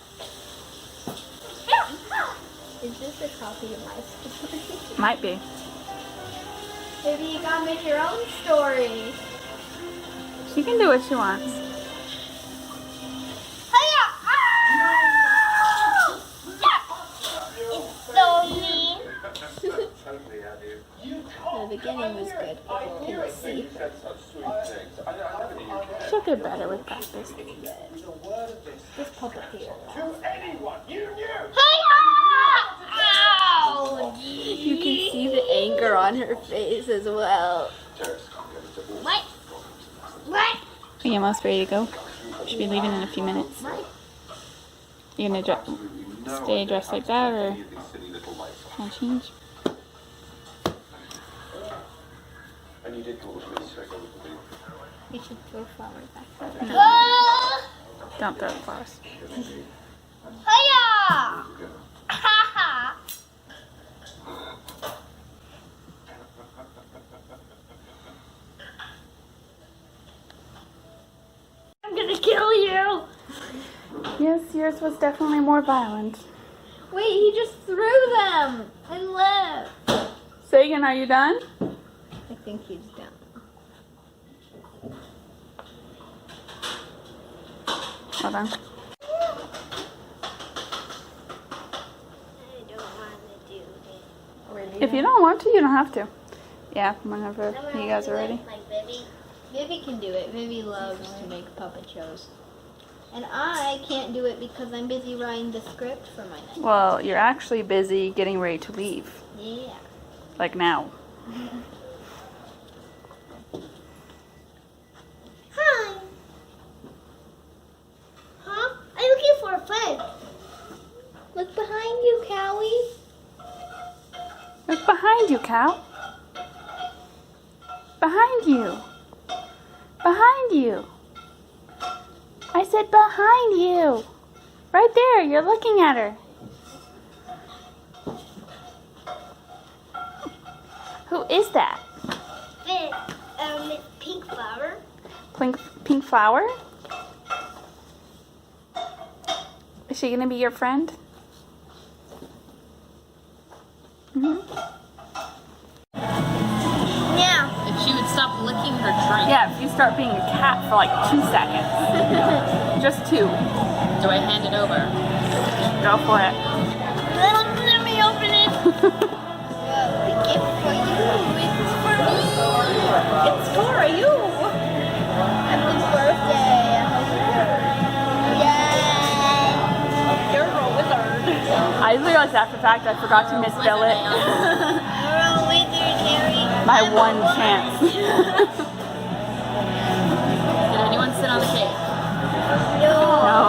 Is this a copy of my story? Might be. Maybe you gotta make your own story. She can do what she wants. Hiya. Ow. It's so mean. Totally have you. The beginning was good. You said such sweet things. I never knew you cared. She'll get better with practice. The word of this This puppet here. to anyone you knew. Ow. You can see the anger on her face as well. Terrorists can't get into all What? sorts of problems. What? Are you almost ready to go? Should be leaving in a few minutes. You gonna Absolutely no stay idea dressed how like to that, make or any of these silly little lights on. can I change? And you did call the police, so I got to believe. You should throw flowers back. Oh. Don't throw the flowers. Hiya. Haha. I'm gonna kill you. Yes, yours was definitely more violent. Wait, he just threw them and left. Sagan, are you done? I think he's done. Hold on. I don't want to do this. If you don't want to, you don't have to. Yeah, whenever you guys are ready. Like Vivi. Vivi can do it. Vivi loves to make puppet shows. And I can't do it because I'm busy writing the script for my next. Well, you're actually busy getting ready to leave. Yeah. Like now. Hi. Huh? I'm looking for a friend. Look behind you, Cowie. Look behind you, cow. Behind you. Behind you. I said behind you. Right there, you're looking at her. Who is that? This, pink flower. Pink flower? Is she gonna be your friend? Now. If she would stop licking her drink. Yeah, if you start being a cat for like 2 seconds. Just 2. Do I hand it over? Go for it. Let me open it. A gift for you. It's for me. It's for you. Happy birthday. Yay. You're a wizard. I realized after the fact I forgot to misspell it. You're a wizard, Harry. My one chance. Did anyone sit on the cake? No. No.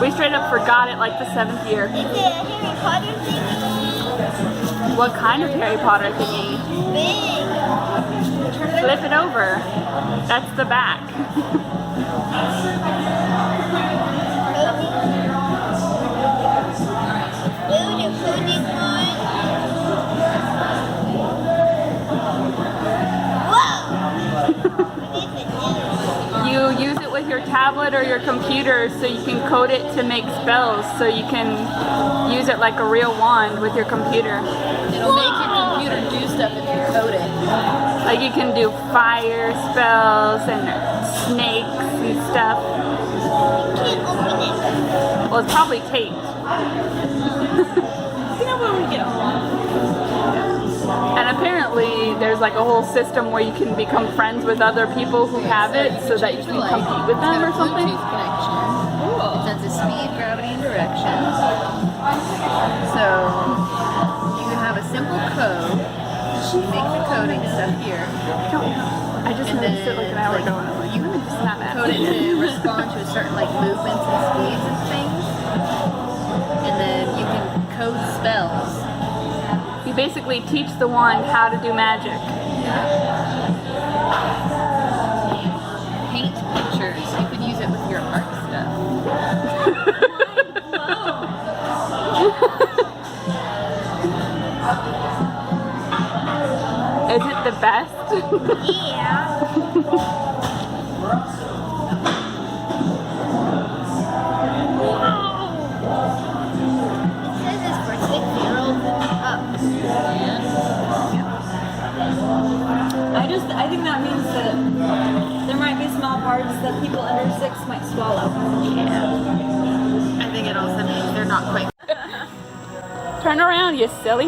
We straight up forgot it like the 7th year. Is it a Harry Potter thingy? What kind of Harry Potter thingy? Big. Flip it over. That's the back. Ooh, the food is good. tablet or your computer so you can code it to make spells, so you can use it like a real wand with your computer. It'll make your computer do stuff if you code it. Like you can do fire spells and snakes and stuff. Well, it's probably taped. You know when we get home. And apparently there's like a whole system where you can become friends with other people who have it so that you can compete with them or something. Bluetooth connection. It sends a speed, gravity, and direction. So you can have a simple code. You make the coding stuff here. I just noticed it like an hour ago and I'm like, you can code it to respond to a certain like movements and speeds and things. And then you can code spells. You basically teach the wand how to do magic. Paint pictures. You could use it with your art stuff. Is it the best? Yeah. It says it's for 6-year-olds and up. I think that means that there might be small parts that people under 6 might swallow. Yeah. I think it also means they're not quite. Turn around, you silly.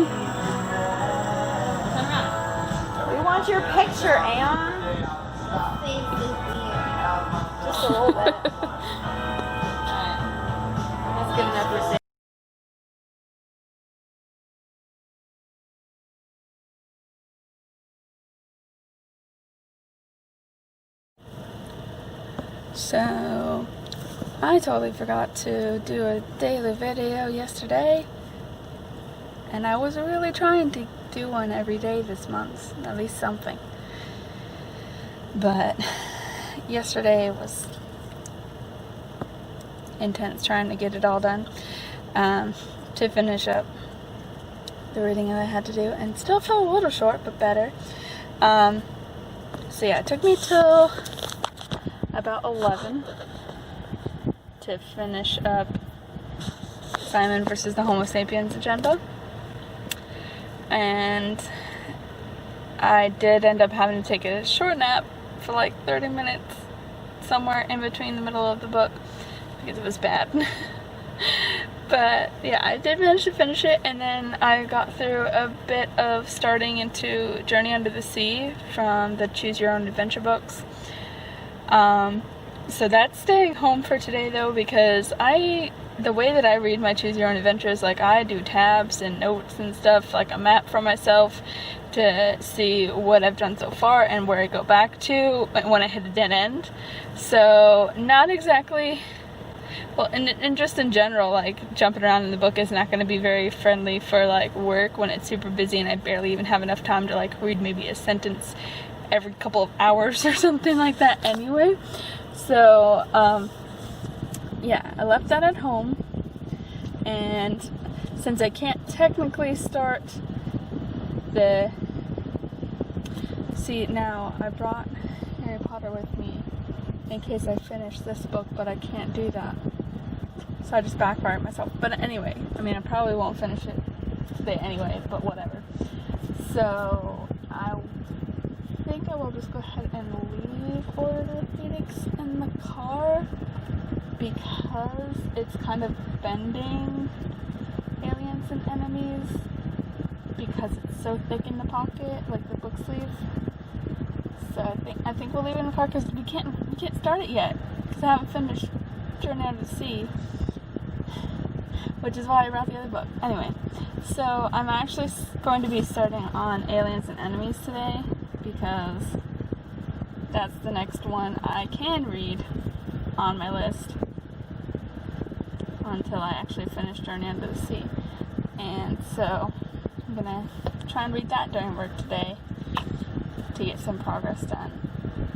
We want your picture, Aeon. Just a little bit. That's good enough for saying. So, I totally forgot to do a daily video yesterday, and I was really trying to do one every day this month, at least something. But yesterday was intense trying to get it all done, to finish up the reading that I had to do, and still felt a little short, but better. So yeah, it took me till about 11 to finish up Simon versus the Homo sapiens agenda, and I did end up having to take a short nap for like 30 minutes somewhere in between the middle of the book because it was bad. But yeah, I did manage to finish it, and then I got through a bit of starting into Journey Under the Sea from the Choose Your Own Adventure books. So that's staying home for today though, because the way that I read my Choose Your Own Adventure is like I do tabs and notes and stuff, like a map for myself to see what I've done so far and where I go back to when I hit a dead end. So not exactly, well, and just in general, like jumping around in the book is not going to be very friendly for like work when it's super busy and I barely even have enough time to like read maybe a sentence every couple of hours or something like that anyway. So yeah, I left that at home, and since I can't technically start now I brought Harry Potter with me in case I finish this book, but I can't do that, so I just backfired myself. But anyway, I mean, I probably won't finish it today anyway, but whatever. So I think I will just go ahead and leave Order of the Phoenix in the car because it's kind of bending Aliens and Enemies because it's so thick in the pocket, like the book sleeve. So I think we'll leave it in the car because we can't start it yet because I haven't finished Journey Out of the Sea, which is why I brought the other book. Anyway, so I'm actually going to be starting on Aliens and Enemies today because that's the next one I can read on my list until I actually finish Journey Under the Sea. And so I'm gonna try and read that during work today to get some progress done,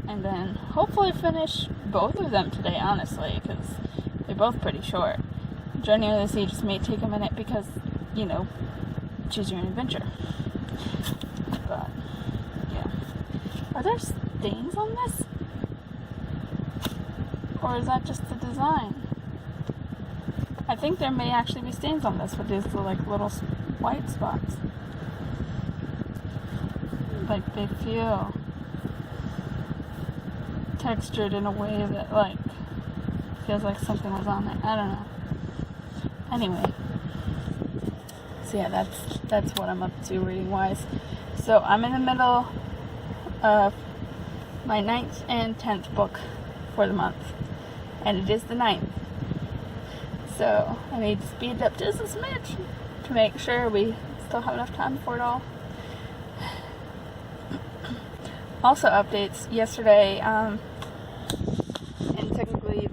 and then hopefully finish both of them today, honestly, because they're both pretty short. Journey Under the Sea just may take a minute because, you know, choose your own adventure. But yeah, are there stains on this? or is that just the design? I think there may actually be stains on this with these like little white spots. Like they feel textured in a way that like feels like something was on there. I don't know. Anyway, so yeah, that's what I'm up to reading wise. So I'm in the middle of my 9th and 10th book for the month, and it is the 9th. So I need to speed it up just a smidge to make sure we still have enough time for it all. Also updates yesterday, and technically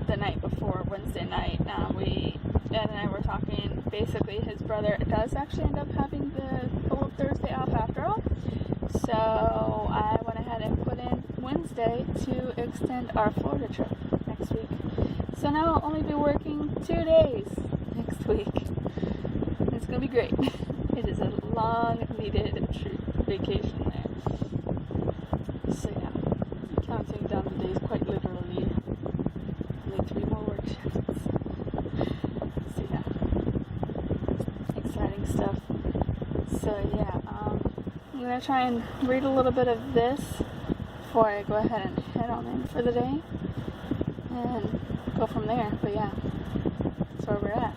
the night before, Wednesday night, Dad and I were talking. Basically his brother does actually end up having the whole Thursday off after all. So I went ahead and put in Wednesday to extend our Florida trip next week. So now I'll only be working 2 days next week. It's gonna be great. It is a long needed vacation there. So yeah, counting down the days quite literally. Only 3 more work shifts. So yeah, exciting stuff. So yeah, I'm gonna try and read a little bit of this before I go ahead and head on in for the day, and go from there. But yeah, that's where we're at.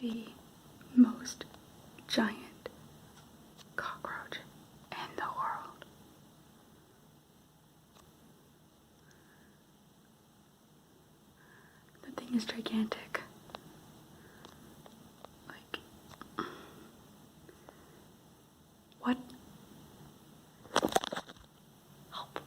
The most giant cockroach in the world. The thing is gigantic. Like, what? Help.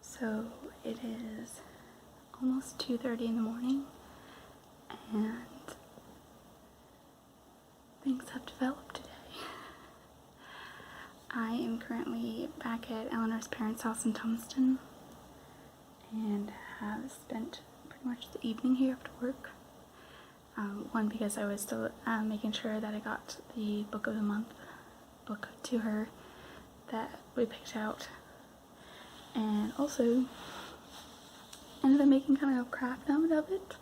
So it is almost 2:30 in the morning, and things have developed today. I am currently back at Elinor's parents' house in Thomaston, and have spent pretty much the evening here after work. One, because I was still making sure that I got the book of the month book to her that we picked out. And also ended up making kind of a craft note of it,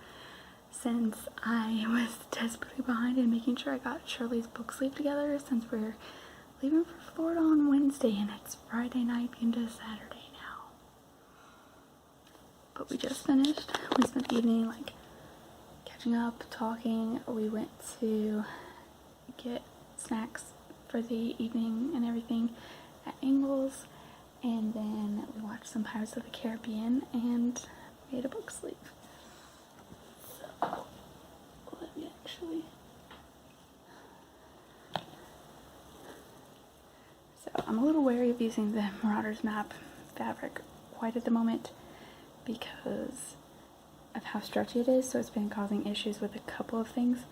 since I was desperately behind in making sure I got Shirley's book sleeve together, since we're leaving for Florida on Wednesday and it's Friday night into Saturday now. But we just finished. We spent the evening like catching up, talking. We went to get snacks for the evening and everything at Ingles. And then we watched some Pirates of the Caribbean and made a book sleeve. So, let me actually... So, I'm a little wary of using the Marauders map fabric quite at the moment because of how stretchy it is, so it's been causing issues with a couple of things.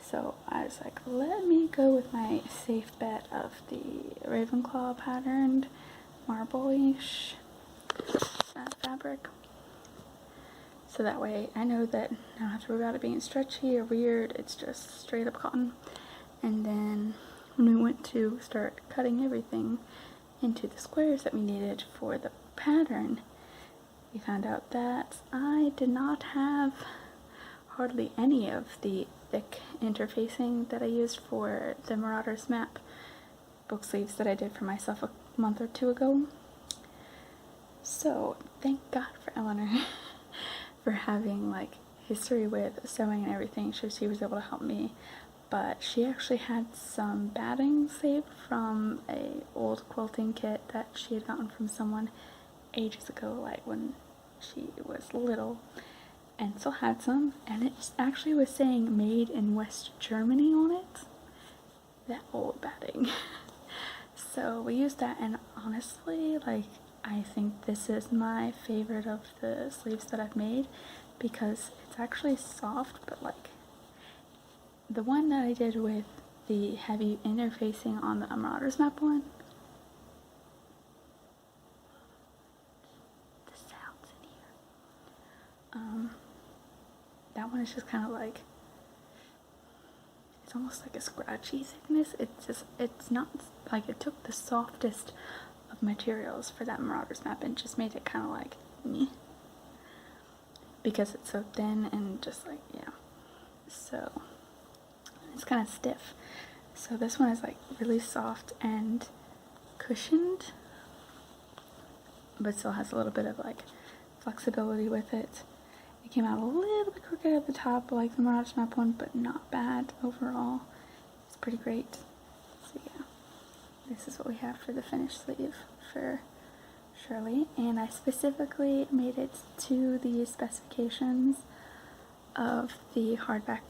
So I was like, let me go with my safe bet of the Ravenclaw patterned marble-ish fabric, so that way I know that I don't have to worry about it being stretchy or weird. It's just straight up cotton. And then when we went to start cutting everything into the squares that we needed for the pattern, we found out that I did not have hardly any of the thick interfacing that I used for the Marauders map book sleeves that I did for myself a month or two ago. So thank God for Elinor for having like history with sewing and everything. She was able to help me, but she actually had some batting saved from a old quilting kit that she had gotten from someone ages ago, like when she was little, and still had some, and it actually was saying made in West Germany on it. That old batting. So we used that, and honestly, like, I think this is my favorite of the sleeves that I've made because it's actually soft, but like the one that I did with the heavy interfacing on the Marauders map one, the sounds in here. That one is just kind of like, it's almost like a scratchy thickness. It's not like, it took the softest of materials for that Marauders map and just made it kind of like meh, because it's so thin and just like, yeah, so it's kind of stiff. So this one is like really soft and cushioned, but still has a little bit of like flexibility with it. It came out a little bit crooked at the top like the Marauders map one, but not bad overall. It's pretty great. So yeah, this is what we have for the finished sleeve for Shirley, and I specifically made it to the specifications of the hardback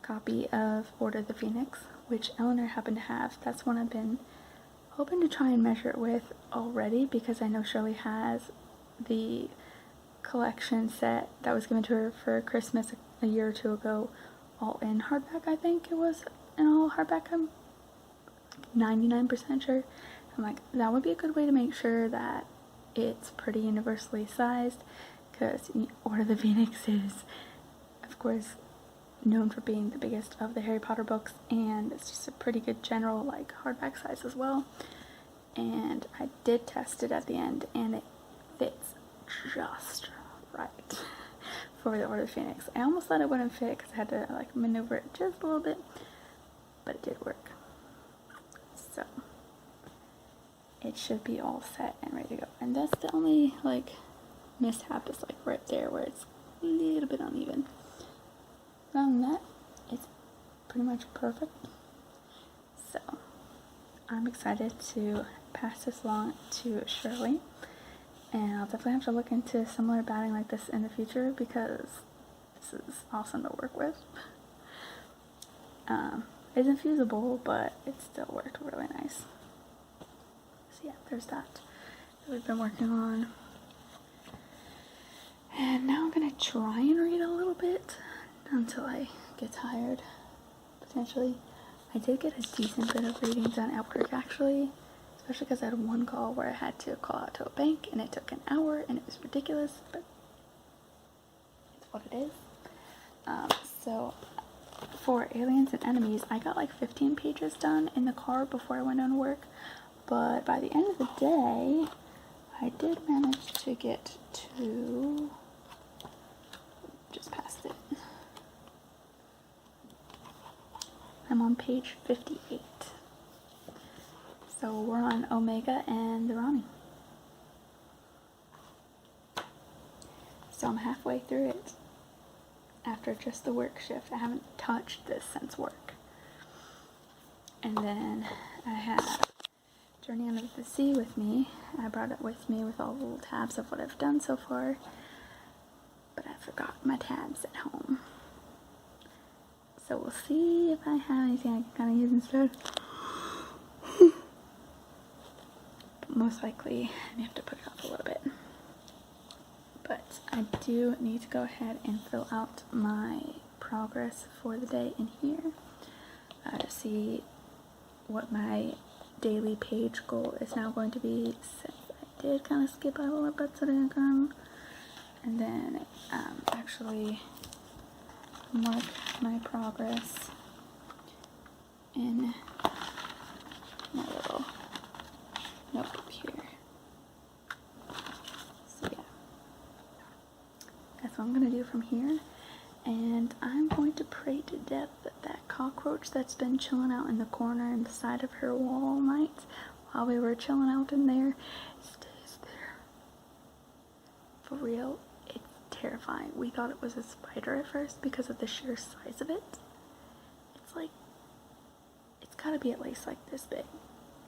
copy of Order of the Phoenix, which Elinor happened to have. That's one I've been hoping to try and measure it with already, because I know Shirley has the collection set that was given to her for Christmas a year or two ago, all in hardback. I think it was in all hardback. I'm 99% sure. I'm like, that would be a good way to make sure that it's pretty universally sized, because Order of the Phoenix is, of course, known for being the biggest of the Harry Potter books, and it's just a pretty good general like hardback size as well. And I did test it at the end, and it fits just right for the Order of the Phoenix. I almost thought it wouldn't fit because I had to like maneuver it just a little bit, but it did work. So it should be all set and ready to go. And that's the only like mishap, is like right there where it's a little bit uneven. Other than that, it's pretty much perfect. So I'm excited to pass this along to Shirley, and I'll definitely have to look into similar batting like this in the future, because this is awesome to work with. It's infusible, but it still worked really nice. So yeah, there's that we've been working on. And now I'm gonna try and read a little bit until I get tired, potentially. I did get a decent bit of reading done at work, actually, especially because I had one call where I had to call out to a bank, and it took an hour, and it was ridiculous, but it's what it is. So for Aliens and Enemies, I got like 15 pages done in the car before I went on to work, but by the end of the day, I did manage to get to, just past it. I'm on page 58. So we're on Omega and the Ronnie. So I'm halfway through it after just the work shift. I haven't touched this since work. And then I have Journey Under the Sea with me. I brought it with me with all the little tabs of what I've done so far, but I forgot my tabs at home. So we'll see if I have anything I can kind of use instead. But most likely I may have to put it off a little bit. But I do need to go ahead and fill out my progress for the day in here to see what my daily page goal is now going to be, since I did kind of skip out a little bit so I didn't come. And then actually mark my progress in my little notebook here. So yeah, that's I'm gonna do it from here. And I'm going to pray to death that that cockroach that's been chilling out in the corner in the side of her wall all night while we were chilling out in there stays there. For real, it's terrifying. We thought it was a spider at first because of the sheer size of it. It's like, it's gotta be at least like this big.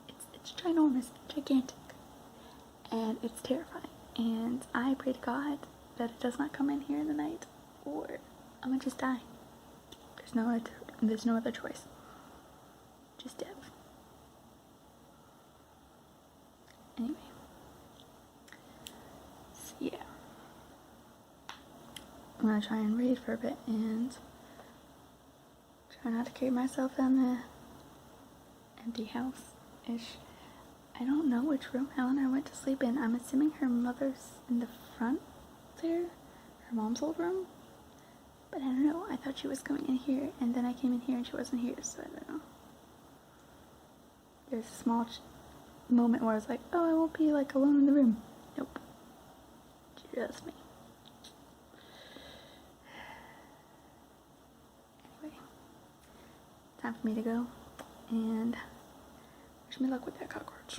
It's ginormous, gigantic, and it's terrifying. And I pray to God that it does not come in here in the night, or I'm gonna just die. There's no other choice. Just death. Anyway. So yeah. I'm gonna try and read for a bit and try not to carry myself down the empty house-ish. I don't know which room Elinor went to sleep in. I'm assuming her mother's in the front there. Her mom's old room. But I don't know, I thought she was coming in here, and then I came in here and she wasn't here, so I don't know. There's a small moment where I was like, oh, I won't be like alone in the room. Nope. Just me. Anyway, time for me to go, and wish me luck with that cockroach.